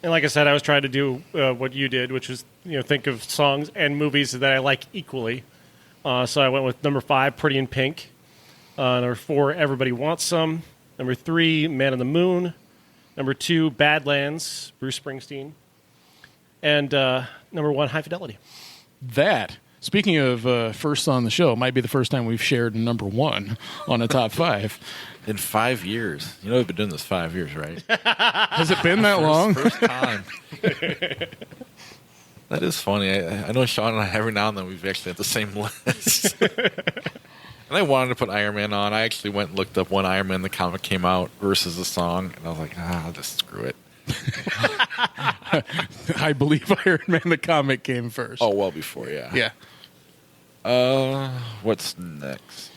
And like I said, I was trying to do what you did, which was think of songs and movies that I like equally. So I went with number 5, Pretty in Pink. Number 4, Everybody Wants Some. Number 3, Man on the Moon. Number 2, Badlands, Bruce Springsteen. And number 1, High Fidelity. That, speaking of first on the show, might be the first time we've shared number 1 on a top 5. In 5 years. You know we've been doing this 5 years, right? Has it been that long? First time. That is funny. I know Sean and I, every now and then, we've actually had the same list. And I wanted to put Iron Man on. I actually went and looked up when Iron Man the comic came out versus the song, and I was like, I'll just screw it. I believe Iron Man the comic came first. Oh, well before, yeah. Yeah. What's next?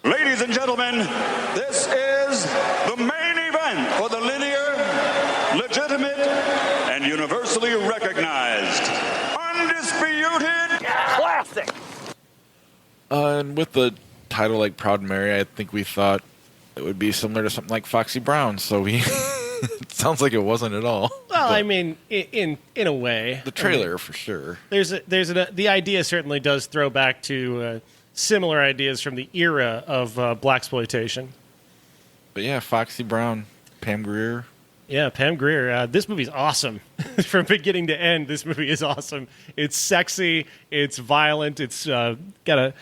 Ladies and gentlemen, this is the main event for the linear, legitimate, and universally recognized, undisputed Classic. And with the title like Proud Mary, I think we thought it would be similar to something like Foxy Brown, so we it sounds like it wasn't at all. Well, I mean, in a way, the trailer for sure. The idea certainly does throw back to similar ideas from the era of blaxploitation. But yeah, Foxy Brown, Pam Grier. Yeah, Pam Grier. This movie's awesome. From beginning to end, this movie is awesome. It's sexy. It's violent. It's not a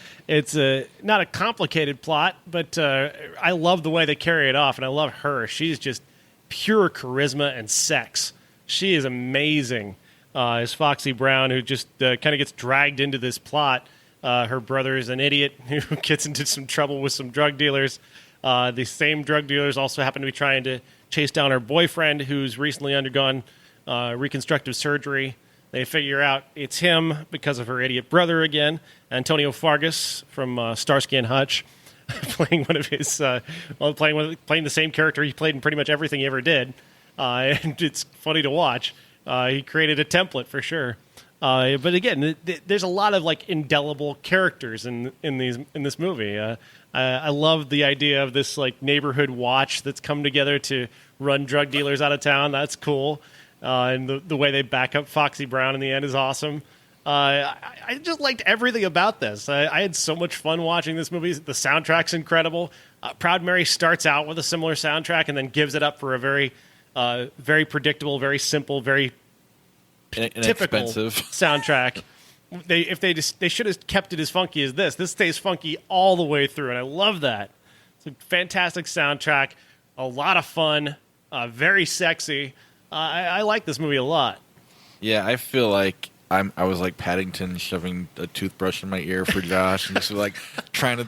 complicated plot, but I love the way they carry it off, and I love her. She's just pure charisma and sex. She is amazing as Foxy Brown, who just kind of gets dragged into this plot. Her brother is an idiot who gets into some trouble with some drug dealers. The same drug dealers also happen to be trying to chase down her boyfriend, who's recently undergone reconstructive surgery. They figure out it's him because of her idiot brother again. Antonio Fargas from Starsky and Hutch, playing one of his, playing the same character he played in pretty much everything he ever did, and it's funny to watch. He created a template for sure. But again, there's a lot of like indelible characters in this movie. I love the idea of this like neighborhood watch that's come together to run drug dealers out of town. That's cool. And the way they back up Foxy Brown in the end is awesome. I just liked everything about this. I had so much fun watching this movie. The soundtrack's incredible. Proud Mary starts out with a similar soundtrack and then gives it up for a very, very predictable, very simple, very typical soundtrack. They should have kept it as funky as this. This stays funky all the way through, and I love that. It's a fantastic soundtrack, a lot of fun, very sexy. I like this movie a lot. Yeah, I feel like I was like Paddington shoving a toothbrush in my ear for Josh and just like trying to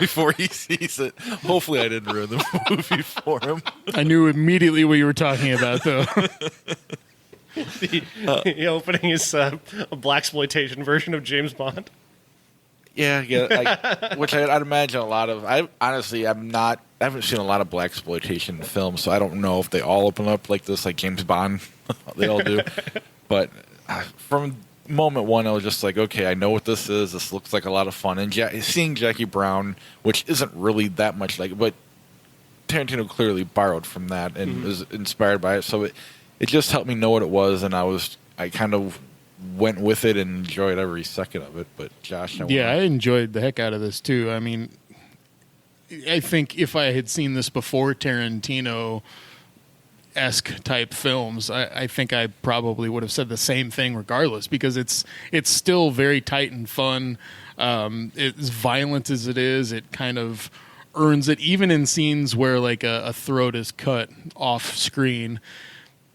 before he sees it. Hopefully, I didn't ruin the movie for him. I knew immediately what you were talking about, though. The opening is a blaxploitation version of James Bond. Yeah, which I'd imagine a lot of. I haven't seen a lot of blaxploitation films, so I don't know if they all open up like this, like James Bond. They all do, but from moment one, I was just like, okay, I know what this is. This looks like a lot of fun, and seeing Jackie Brown, which isn't really that much like, but Tarantino clearly borrowed from that and was inspired by it, so it just helped me know what it was, and I kind of went with it and enjoyed every second of it. But Josh, I enjoyed the heck out of this too. I mean, I think if I had seen this before Tarantino-esque type films, I think I probably would have said the same thing regardless, because it's still very tight and fun. As violent as it is, it kind of earns it, even in scenes where like a throat is cut off screen.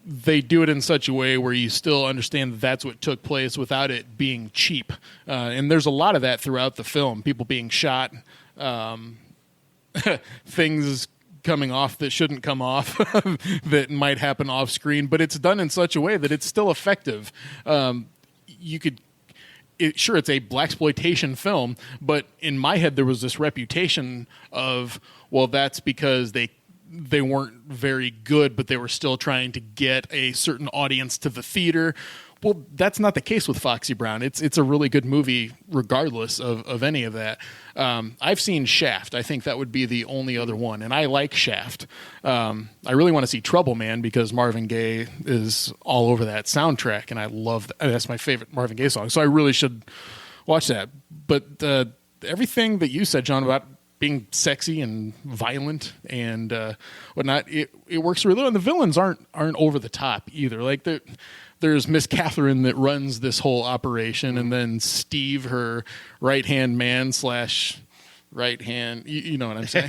They do it in such a way where you still understand that that's what took place without it being cheap. And there's a lot of that throughout the film. People being shot, things coming off that shouldn't come off that might happen off screen, but it's done in such a way that it's still effective. Sure, it's a blaxploitation film, but in my head there was this reputation of, well, that's because they weren't very good, but they were still trying to get a certain audience to the theater. Well, that's not the case with Foxy Brown. It's a really good movie regardless of any of that. I've seen Shaft. I think that would be the only other one, and I like Shaft. I really want to see Trouble Man because Marvin Gaye is all over that soundtrack, and I love that. That's my favorite Marvin Gaye song, so I really should watch that. But everything that you said, John, about being sexy and violent and whatnot, it works really well. And the villains aren't over the top either. Like there's Miss Catherine that runs this whole operation, and then Steve, her right-hand man / right-hand, you know what I'm saying?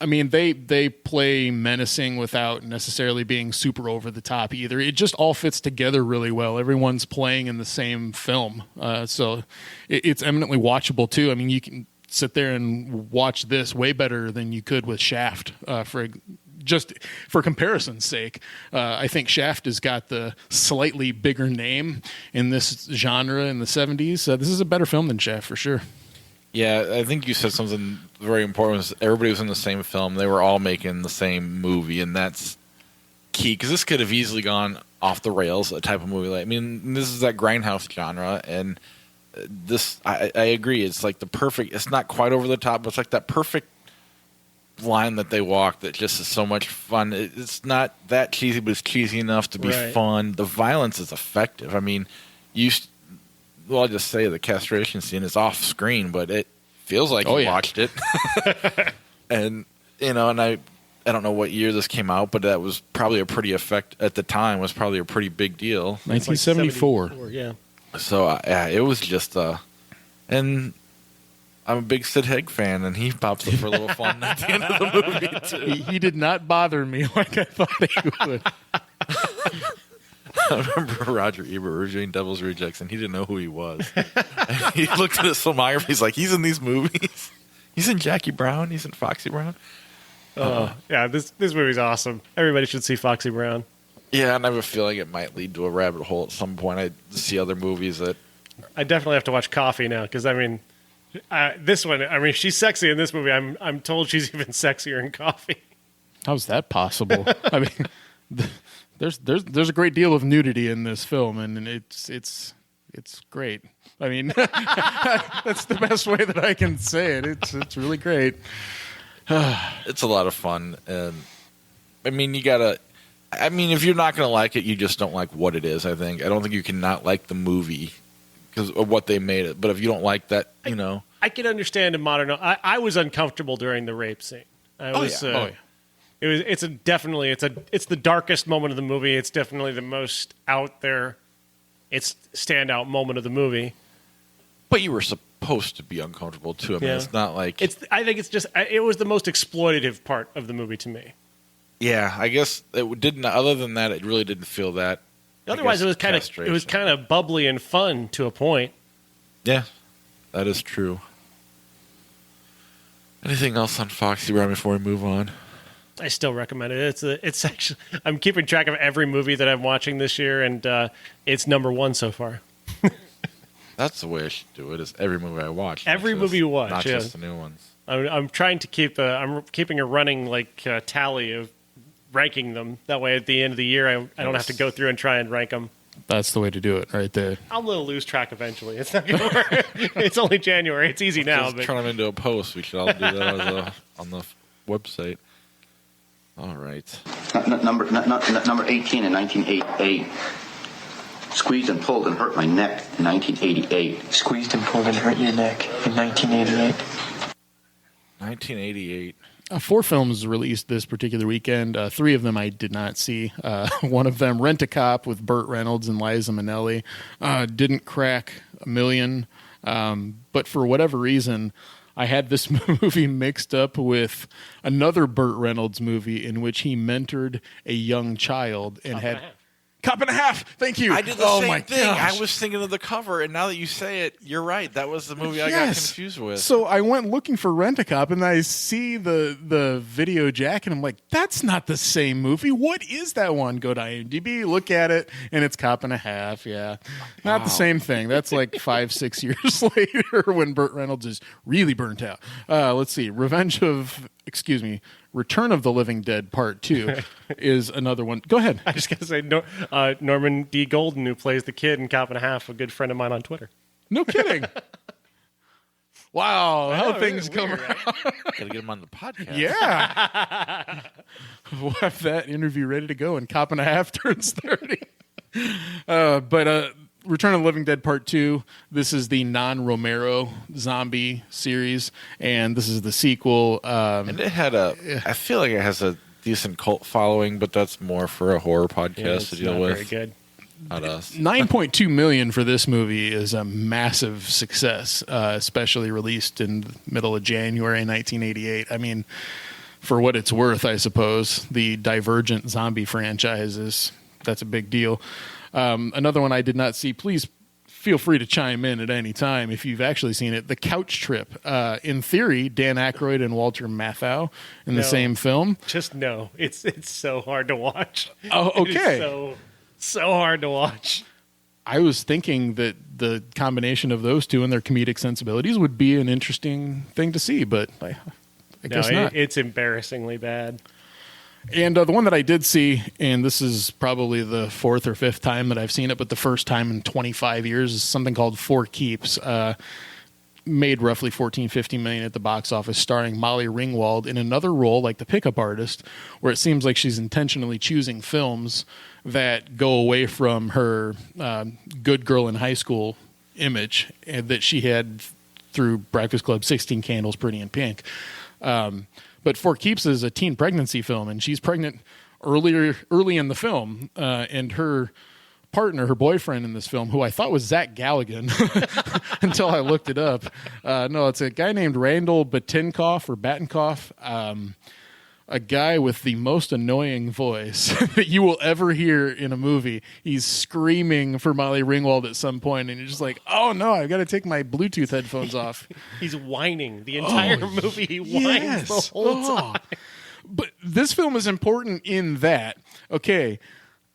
I mean, they play menacing without necessarily being super over the top either. It just all fits together really well. Everyone's playing in the same film. So it's eminently watchable too. I mean, you can sit there and watch this way better than you could with Shaft for comparison's sake. I think Shaft has got the slightly bigger name in this genre in the 70s. This is a better film than Shaft for sure. Yeah, I think you said something very important. Everybody was in the same film. They were all making the same movie, and that's key, because this could have easily gone off the rails, a type of movie. I mean, this is that grindhouse genre, and this, I agree. It's like the perfect, it's not quite over the top, but it's like that perfect line that they walk that just is so much fun. It's not that cheesy, but it's cheesy enough to be fun. The violence is effective. I mean, I'll just say the castration scene is off screen, but it feels like you watched it. And, and I don't know what year this came out, but that was probably a pretty at the time, was probably a pretty big deal. 1974. Like yeah. So, it was just, and I'm a big Sid Haig fan, and he pops up for a little fun at the end of the movie, too. He did not bother me like I thought he would. I remember Roger Ebert reviewing Devil's Rejects, and he didn't know who he was. And he looked at his filmography, he's like, he's in these movies. He's in Jackie Brown. He's in Foxy Brown. Yeah, this movie's awesome. Everybody should see Foxy Brown. Yeah, and I have a feeling it might lead to a rabbit hole at some point. I see other movies that... I definitely have to watch Coffee now, because, I mean... this one, I mean, she's sexy in this movie. I'm told she's even sexier in Coffee. How's that possible? I mean, there's a great deal of nudity in this film, and it's great. I mean, that's the best way that I can say it. It's really great. It's a lot of fun, and I mean, if you're not going to like it, you just don't like what it is. I don't think you can not like the movie because of what they made it. But if you don't like that, I can understand in modern. I was uncomfortable during the rape scene. It's the darkest moment of the movie. It's definitely the most out there. It's standout moment of the movie. But you were supposed to be uncomfortable too. I mean, it's not like I think it was the most exploitative part of the movie to me. Yeah, I guess it didn't. Other than that, it really didn't feel that. Otherwise, it was kind of bubbly and fun to a point. Yeah, that is true. Anything else on Foxy Brown before we move on? I still recommend it. It's actually, I'm keeping track of every movie that I'm watching this year, and it's number one so far. That's the way I should do it. Is every movie I watch. Every movie you watch, not just the new ones. I'm trying to keep I'm keeping a running tally of ranking them. That way, at the end of the year, I don't have to go through and try and rank them. That's the way to do it, right there. I'm going to lose track eventually. It's not going to work. It's only January. It's easy now. Just turn them into a post. We should all do that on the website. All right. Number 18 in 1988. Squeezed and pulled and hurt my neck in 1988. Squeezed and pulled and hurt your neck in 1988. 1988. 4 films released this particular weekend. 3 of them I did not see. One of them, Rent-A-Cop with Burt Reynolds and Liza Minnelli, didn't crack $1 million. But for whatever reason, I had this movie mixed up with another Burt Reynolds movie in which he mentored a young child and had Cop and a Half. Thank you. I did the oh same my thing. Gosh. I was thinking of the cover, and now that you say it, you're right. That was the movie I got confused with. So I went looking for Rent-A-Cop, and I see the video jack, and I'm like, that's not the same movie. What is that one? Go to IMDb, look at it, and it's Cop and a Half. Yeah. Not the same thing. That's like 5-6 years later when Burt Reynolds is really burnt out. Let's see. Return of the Living Dead Part 2 is another one. Go ahead. I just got to say, Norman D. Golden, who plays the kid in Cop and a Half, a good friend of mine on Twitter. No kidding. Wow, how things come weird, around. Right? Gotta get him on the podcast. Yeah. We'll have that interview ready to go, and Cop and a Half turns 30. But Return of the Living Dead Part 2, this is the non-Romero zombie series, and this is the sequel. And it had I feel like it has a decent cult following, but that's more for a horror podcast to deal with. Very good. Not us. $9.2 million for this movie is a massive success, especially released in the middle of January 1988. I mean, for what it's worth, I suppose, the Divergent zombie franchise that's a big deal. Another one I did not see. Please feel free to chime in at any time if you've actually seen it. The Couch Trip. In theory, Dan Aykroyd and Walter Matthau in the same film. Just no. It's so hard to watch. Oh, okay. It is so hard to watch. I was thinking that the combination of those two and their comedic sensibilities would be an interesting thing to see, but I guess not. It's embarrassingly bad. And the one that I did see, and this is probably the fourth or fifth time that I've seen it, but the first time in 25 years, is something called For Keeps. Made roughly $14-15 million at the box office, starring Molly Ringwald in another role like the pickup artist, where it seems like she's intentionally choosing films that go away from her good girl in high school image that she had through Breakfast Club, 16 Candles, Pretty in Pink. But For Keeps is a teen pregnancy film, and she's pregnant early in the film, and her partner, her boyfriend in this film, who I thought was Zach Galligan until I looked it up. No, it's a guy named Randall Batinkoff, a guy with the most annoying voice that you will ever hear in a movie. He's screaming for Molly Ringwald at some point, and you're just like, oh no, I've got to take my Bluetooth headphones off. He's whining the entire movie. He whines the whole time. But this film is important in that, okay,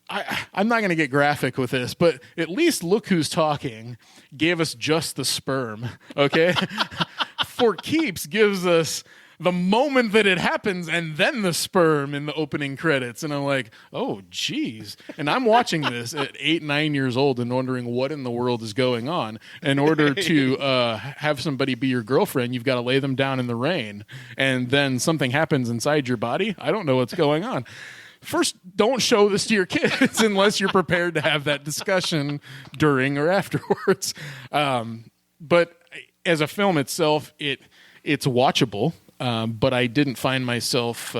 I'm not going to get graphic with this, but at least Look Who's Talking gave us just the sperm, okay? For Keeps gives us the moment that it happens and then the sperm in the opening credits. And I'm like, oh, geez. And I'm watching this at 8-9 years old and wondering what in the world is going on. In order to have somebody be your girlfriend, you've got to lay them down in the rain. And then something happens inside your body. I don't know what's going on. First, don't show this to your kids unless you're prepared to have that discussion during or afterwards. But as a film itself, it's watchable. But I didn't find myself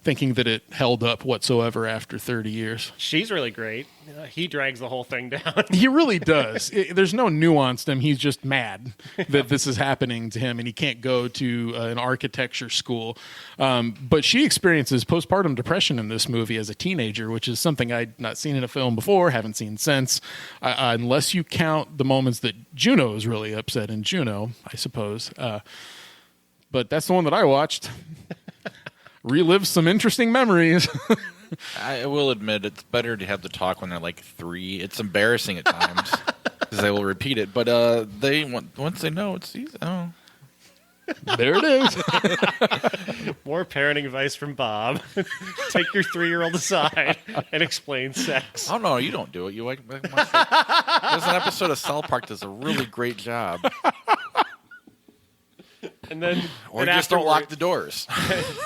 thinking that it held up whatsoever after 30 years. She's really great. He drags the whole thing down. He really does. There's no nuance to him. He's just mad that this is happening to him and he can't go to an architecture school. But she experiences postpartum depression in this movie as a teenager, which is something I'd not seen in a film before, haven't seen since, unless you count the moments that Juno is really upset in Juno, I suppose. But that's the one that I watched. Relived some interesting memories. I will admit it's better to have the talk when they're like 3. It's embarrassing at times because they will repeat it. But once they know it's easy. Oh. There it is. More parenting advice from Bob. Take your 3-year-old aside and explain sex. Oh, no, you don't do it. You like there's an episode of South Park that does a really great job. And then, or just don't lock the doors.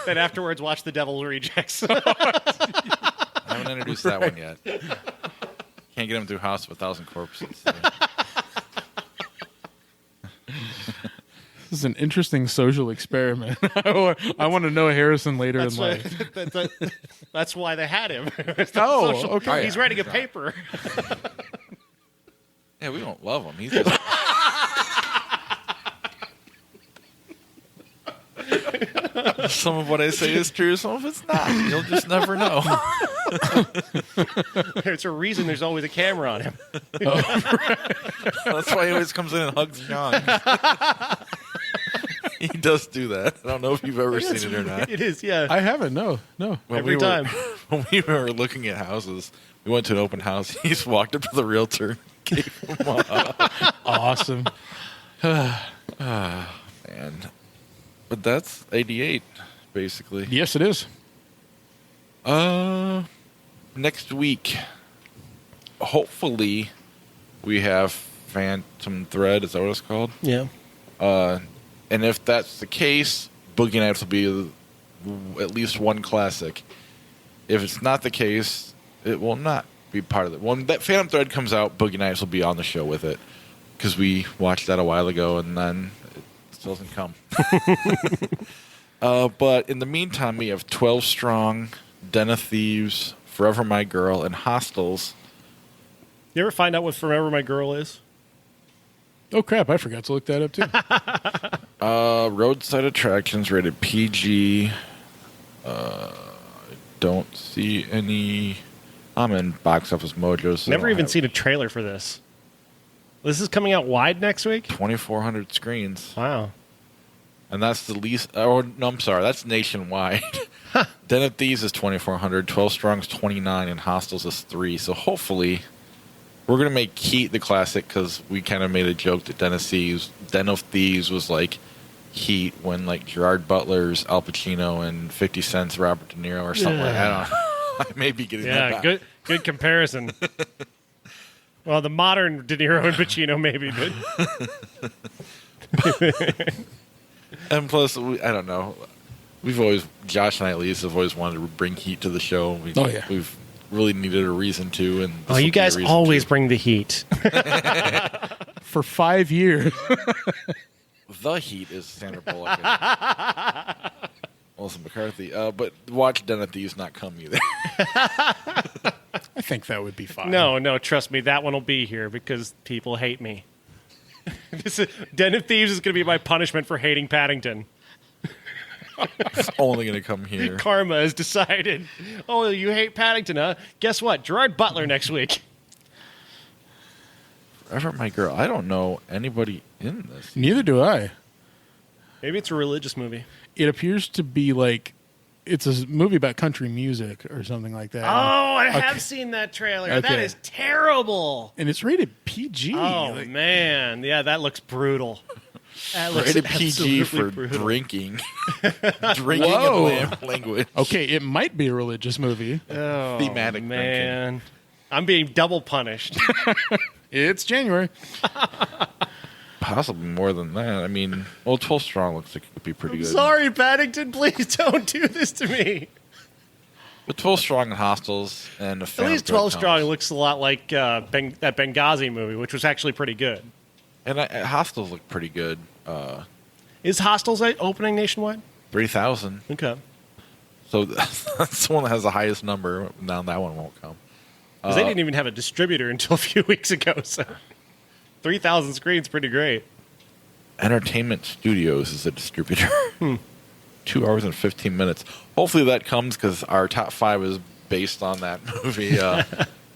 Then afterwards, watch The Devil's Rejects. I haven't introduced that one yet. Can't get him through House of 1,000 Corpses. This is an interesting social experiment. I want to know Harrison later in life. That's why they had him. Okay. He's writing a paper. Yeah, we don't love him. He's just... Some of what I say is true, some of it's not. You'll just never know. There's a reason there's always a camera on him. That's why he always comes in and hugs John. He does do that. I don't know if you've ever seen it or not. It is, yeah. I haven't. No. Every time. When we were looking at houses, we went to an open house. He just walked up to the realtor, gave him Awesome. man. But that's 88, basically. Yes, it is. Next week, hopefully, we have Phantom Thread. Is that what it's called? Yeah. And if that's the case, Boogie Nights will be at least one classic. If it's not the case, it will not be part of it. When that Phantom Thread comes out, Boogie Nights will be on the show with it. Because we watched that a while ago, and then it still doesn't come. But in the meantime, we have 12 Strong, Den of Thieves, Forever My Girl, and Hostels. You ever find out what Forever My Girl is? Oh, crap. I forgot to look that up, too. Roadside Attractions, rated PG. I don't see any. I'm in Box Office Mojo. So Never even seen a trailer for this. This is coming out wide next week? 2,400 screens. Wow. And that's the least. Oh, no, I'm sorry. That's nationwide. Den of Thieves is 2,400. 12 Strong's 29, and Hostels is 3. So hopefully, we're gonna make Heat the classic because we kind of made a joke that Den of Thieves was like Heat when like Gerard Butler's Al Pacino and 50 Cent's Robert De Niro or something like that. I don't know. I may be getting that back. Good comparison. Well, the modern De Niro and Pacino maybe, but and plus, I don't know. Josh and I at least have always wanted to bring Heat to the show. We've really needed a reason to. And you guys always bring the heat. For 5 years. The Heat is Sandra Bullock and Melissa McCarthy. But watch Den of Thieves not come either. I think that would be fine. No, trust me, that one will be here because people hate me. Den of Thieves is going to be my punishment for hating Paddington. It's only going to come here. Karma has decided. Oh, you hate Paddington, huh? Guess what? Gerard Butler next week. Forever My Girl. I don't know anybody in this. Neither do I. Maybe it's a religious movie. It appears to be like it's a movie about country music or something like that. Oh, I have seen that trailer. Okay. That is terrible. And it's rated PG. Oh, man. Yeah, that looks brutal. That looks rated PG for brutal. drinking. Drinking and language. Okay, it might be a religious movie. Oh, thematic man. drinking. I'm being double punished. It's January. Possibly more than that. I mean, 12 Strong looks like it could be pretty good. Sorry, Paddington. Please don't do this to me. But 12 Strong and Hostels and At least 12 Strong looks a lot like that Benghazi movie, which was actually pretty good. And Hostels look pretty good. Is Hostels opening nationwide? 3,000. Okay. So that's the one that has the highest number. Now that one won't come. Because they didn't even have a distributor until a few weeks ago. So 3,000 screens, pretty great. Entertainment Studios is a distributor. 2 hours and 15 minutes. Hopefully that comes because our top 5 is based on that movie.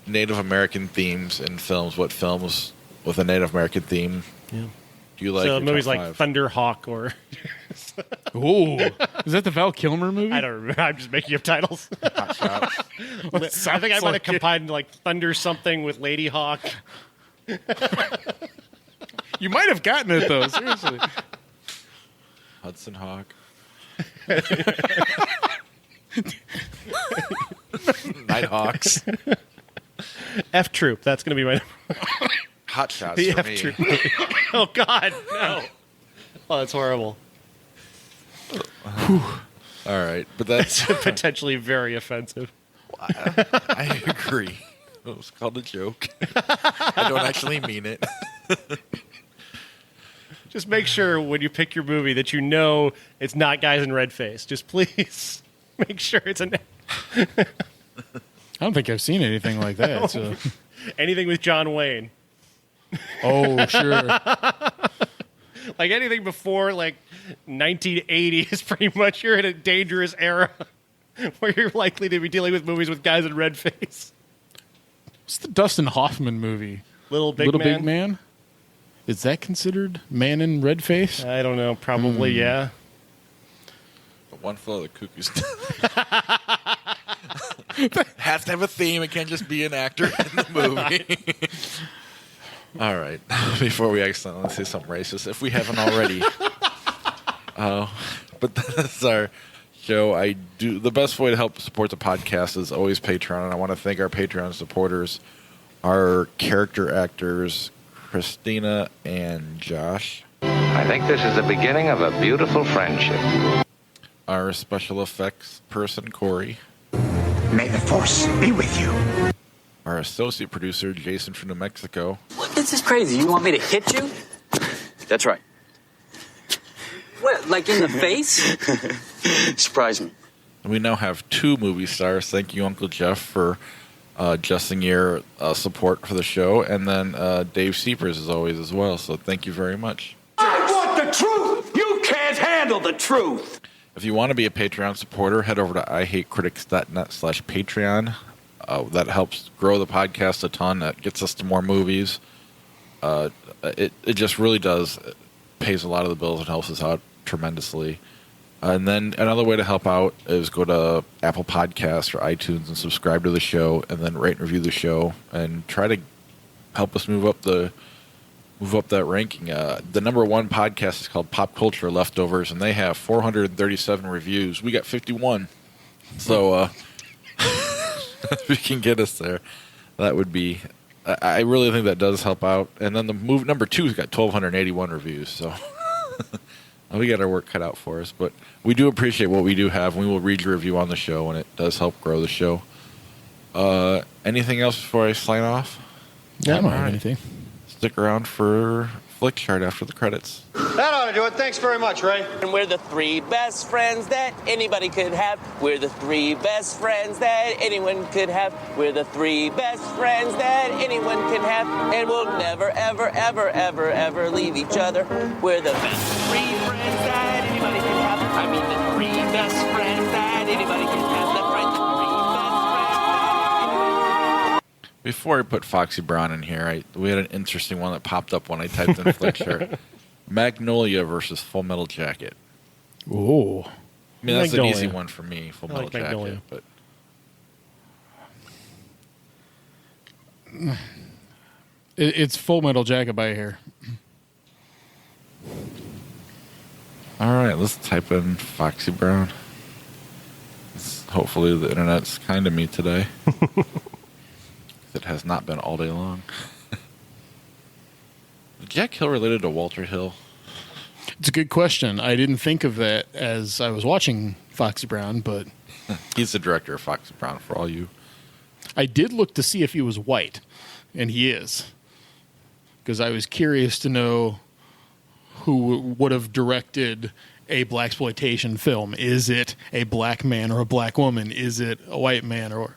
Native American themes in films. What films with a Native American theme do you like? So movies like 5? Thunderhawk or... Ooh. Is that the Val Kilmer movie? I don't remember. I'm just making up titles. Hot Shots. I think I might have combined like Thunder something with Lady Hawk. You might have gotten it, though. Seriously. Hudson Hawk. Nighthawks. F Troop. That's going to be my... Hot Shots The for F me. Troop. Oh, God. No. Oh, that's horrible. All right. But that's potentially very offensive. I agree. It was called a joke. I don't actually mean it. Just make sure when you pick your movie that you know it's not Guys in Red Face. Just please make sure it's a... I don't think I've seen anything like that. So. Anything with John Wayne. Oh, sure. Like anything before 1980 is pretty much you're in a dangerous era where you're likely to be dealing with movies with guys in red face. What's the Dustin Hoffman movie? Little Big Man? Is that considered man in red face? I don't know. Probably, yeah. But One Flew Over the Cuckoo's has to have a theme. It can't just be an actor in the movie. All right. Before we accidentally say something racist, if we haven't already. But that's our show. The best way to help support the podcast is always Patreon, and I want to thank our Patreon supporters, our character actors, Christina and Josh. I think this is the beginning of a beautiful friendship. Our special effects person, Corey. May the Force be with you. Our associate producer, Jason from New Mexico. This is crazy. You want me to hit you? That's right. What, like in the face? Surprise me. And we now have 2 movie stars. Thank you, Uncle Jeff, for adjusting your support for the show. And then Dave Seepers, as always, as well. So thank you very much. I want the truth. You can't handle the truth. If you want to be a Patreon supporter, head over to ihatecritics.net/Patreon. That helps grow the podcast a ton. That gets us to more movies. It just really does. It pays a lot of the bills and helps us out tremendously. And then another way to help out is go to Apple Podcasts or iTunes and subscribe to the show, and then rate and review the show, and try to help us move up that ranking. The number 1 podcast is called Pop Culture Leftovers, and they have 437 reviews. We got 51. So if you can get us there, that would be. I really think that does help out. And then the number 2's got 1,281 reviews. So we got our work cut out for us. But we do appreciate what we do have. We will read your review on the show, and it does help grow the show. Anything else before I sign off? Yeah, I don't have anything. Stick around for Flick Chart after the credits. That ought to do it. Thanks very much, Ray. And we're the 3 best friends that anybody could have. We're the 3 best friends that anyone could have. We're the 3 best friends that anyone can have. And we'll never, ever, ever, ever, ever leave each other. We're the best 3 friends that anybody can have. I mean the 3 best friends that anybody can have. Before I put Foxy Brown in here, we had an interesting one that popped up when I typed in Flick Chart. Magnolia versus Full Metal Jacket. Oh. I mean, that's an easy one for me, Full Metal Jacket. Magnolia. But It's Full Metal Jacket by here. all right, let's type in Foxy Brown. Hopefully the internet's kind to me today. It has not been all day long. Is Jack Hill related to Walter Hill? It's a good question. I didn't think of that as I was watching Foxy Brown, but He's the director of Foxy Brown, for all you. I did look to see if he was white, and he is. Because I was curious to know who would have directed a blaxploitation film. Is it a black man or a black woman? Is it a white man or,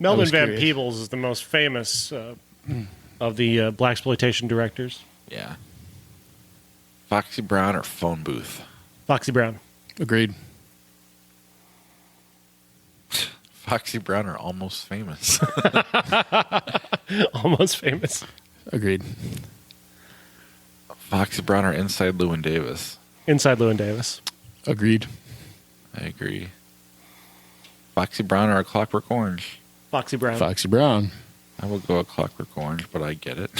Melvin Van Peebles is the most famous of the blaxploitation directors. Yeah. Foxy Brown or Phone Booth? Foxy Brown. Agreed. Foxy Brown or Almost Famous? Almost Famous. Agreed. Foxy Brown or Inside Llewyn Davis? Inside Llewyn Davis. Agreed. I agree. Foxy Brown or A Clockwork Orange? Foxy Brown. Foxy Brown. I will go A Clockwork Orange, but I get it.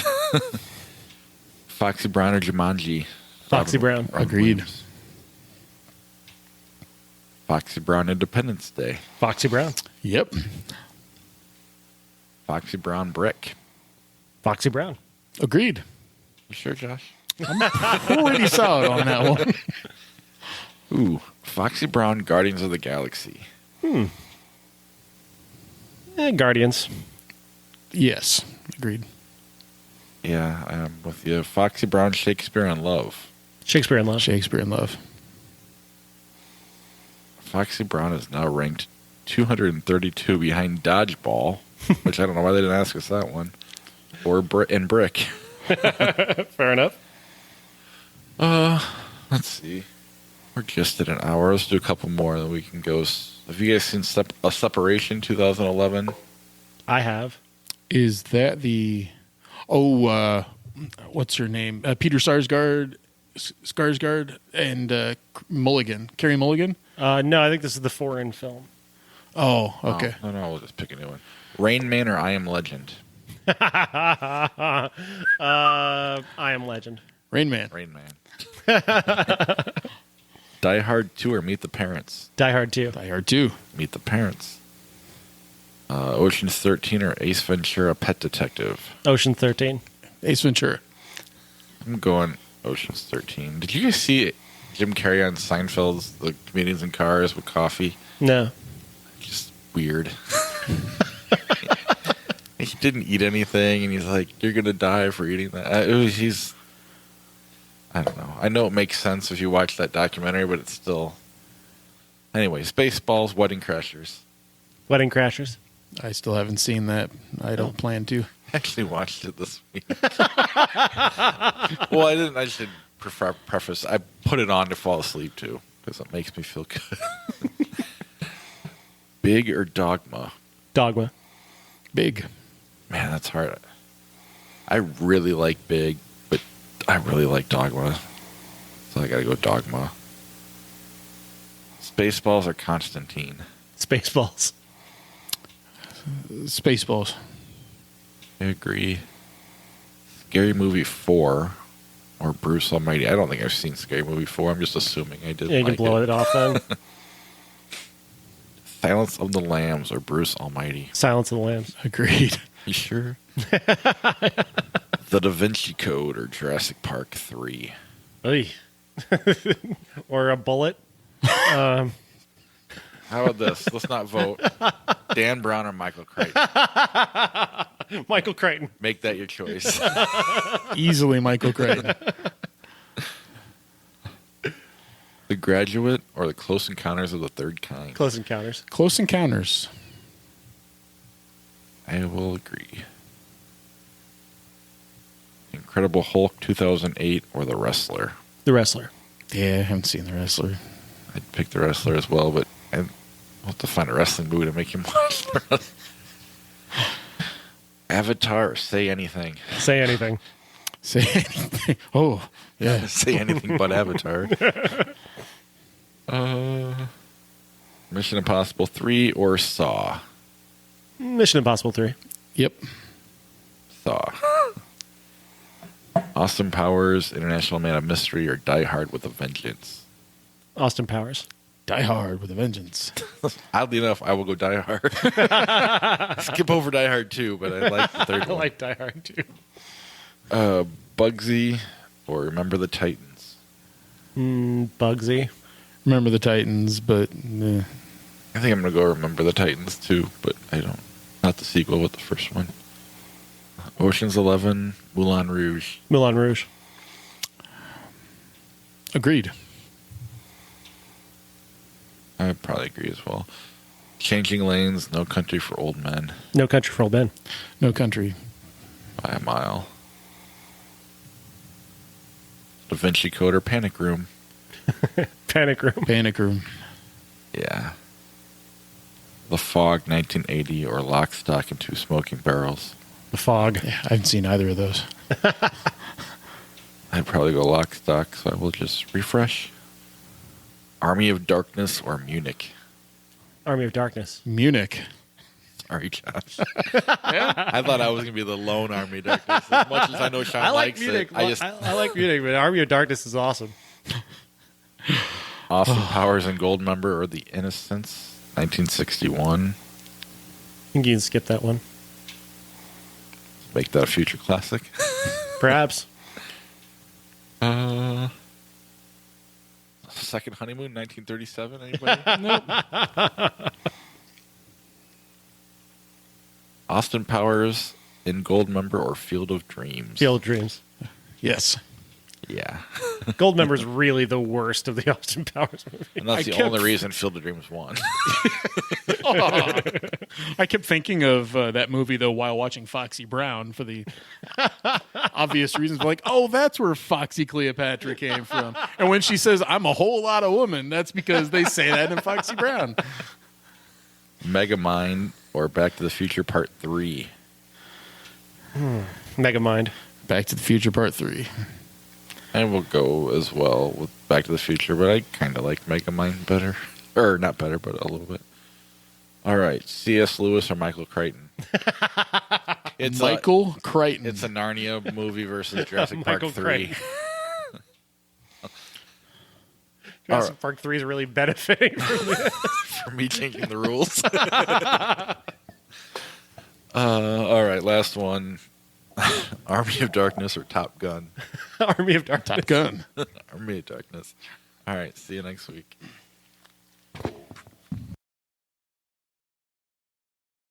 Foxy Brown or Jumanji? Foxy Brown. Agreed. Williams. Foxy Brown Independence Day? Foxy Brown. Yep. Foxy Brown Brick? Foxy Brown. Agreed. You sure, Josh? I'm pretty solid on that one. Ooh, Foxy Brown Guardians of the Galaxy. Guardians. Yes. Agreed. Yeah, I'm with you. Foxy Brown Shakespeare in Love. Shakespeare in Love. Shakespeare in Love. Foxy Brown is now ranked 232 behind Dodgeball, which I don't know why they didn't ask us that one, or and Brick. Fair enough. Let's see. We're just at an hour. Let's do a couple more, and then we can go. Have you guys seen A Separation 2011? I have. Is that the... Oh, what's her name? Peter Sarsgaard and Mulligan. Carrie Mulligan? No, I think this is the foreign film. Oh, okay. No, we'll just pick a new one. Rain Man or I Am Legend? I Am Legend. Rain Man. Rain Man. Die Hard 2 or Meet the Parents? Die Hard 2. Die Hard 2. Meet the Parents. Ocean's 13 or Ace Ventura Pet Detective? Ocean 13. Ace Ventura. I'm going Ocean's 13. Did you guys see Jim Carrey on Seinfeld's The Comedians in Cars with Coffee? No. Just weird. He didn't eat anything, and he's like, "You're gonna die for eating that." I don't know. I know it makes sense if you watch that documentary, but it's still. Anyway, Spaceballs, Wedding Crashers. Wedding Crashers. I still haven't seen that. I don't plan to. I actually watched it this week. Well, I didn't. I just didn't preface. I put it on to fall asleep to because it makes me feel good. Big or Dogma? Dogma. Big. Man, that's hard. I really like Big, but I really like Dogma. So I gotta go Dogma. Spaceballs or Constantine? Spaceballs. Spaceballs. I agree. Scary Movie 4 or Bruce Almighty. I don't think I've seen Scary Movie 4. I'm just assuming I did. Yeah, you can blow it off then. Silence of the Lambs or Bruce Almighty? Silence of the Lambs. Agreed. You sure? The Da Vinci Code or Jurassic Park 3? Oy. Or a bullet. How about this? Let's not vote. Dan Brown or Michael Crichton? Michael Crichton. Make that your choice. Easily Michael Crichton. The Graduate or The Close Encounters of the Third Kind? Close Encounters. Close Encounters. I will agree. Incredible Hulk 2008 or The Wrestler? The Wrestler. Yeah, I haven't seen The Wrestler. I'd pick The Wrestler as well, but I'll have to find a wrestling movie to make him watch the wrestler. Avatar or Say Anything? Say Anything. Say Anything. Oh, yeah. Say anything but Avatar. Mission Impossible 3 or Saw? Mission Impossible 3. Yep. Saw. Austin Powers, International Man of Mystery, or Die Hard with a Vengeance? Austin Powers. Die Hard with a Vengeance. Oddly enough, I will go Die Hard. Skip over Die Hard 2, but I like the third I one. like Die Hard too. Bugsy or Remember the Titans? Bugsy. Remember the Titans, but... I think I'm going to go Remember the Titans too, but I don't. Not the sequel, but the first one. Ocean's 11, Moulin Rouge. Moulin Rouge. Agreed. I probably agree as well. Changing Lanes, No Country for Old Men. No Country for Old Men. No Country. By a mile. Da Vinci Code or Panic Room? Panic Room. Panic Room. Yeah. The Fog, 1980, or Lock, Stock, and Two Smoking Barrels? The Fog. Yeah, I haven't seen either of those. I'd probably go Lock, Stock, so I will just refresh. Army of Darkness or Munich? Army of Darkness. Munich. Sorry, Josh. I thought I was going to be the lone Army of Darkness. As much as I know Sean I like likes Munich. it. I like Munich, but Army of Darkness is awesome. Austin Powers and Goldmember or The Innocents, 1961. I think you can skip that one. Make that a future classic. Perhaps. Second Honeymoon, 1937. Anybody? Nope. Austin Powers in Goldmember or Field of Dreams? Field of Dreams. Yes. Yeah. Goldmember's really the worst of the Austin Powers movies. And that's the only reason Field of Dreams won. I kept thinking of that movie, though, while watching Foxy Brown for the obvious reasons. Like, oh, that's where Foxy Cleopatra came from. And when she says, I'm a whole lot of woman, that's because they say that in Foxy Brown. Megamind or Back to the Future Part 3? Megamind. Back to the Future Part 3. I will go as well with Back to the Future, but I kind of like Megamind better. Or not better, but a little bit. All right, C.S. Lewis or Michael Crichton? It's Michael Crichton. It's a Narnia movie versus Jurassic Park 3. Crichton. Jurassic Park 3 is really benefiting from me changing the rules. All right, last one. Army of Darkness or Top Gun? Army of Darkness. Top Gun. Army of Darkness. All right, see you next week.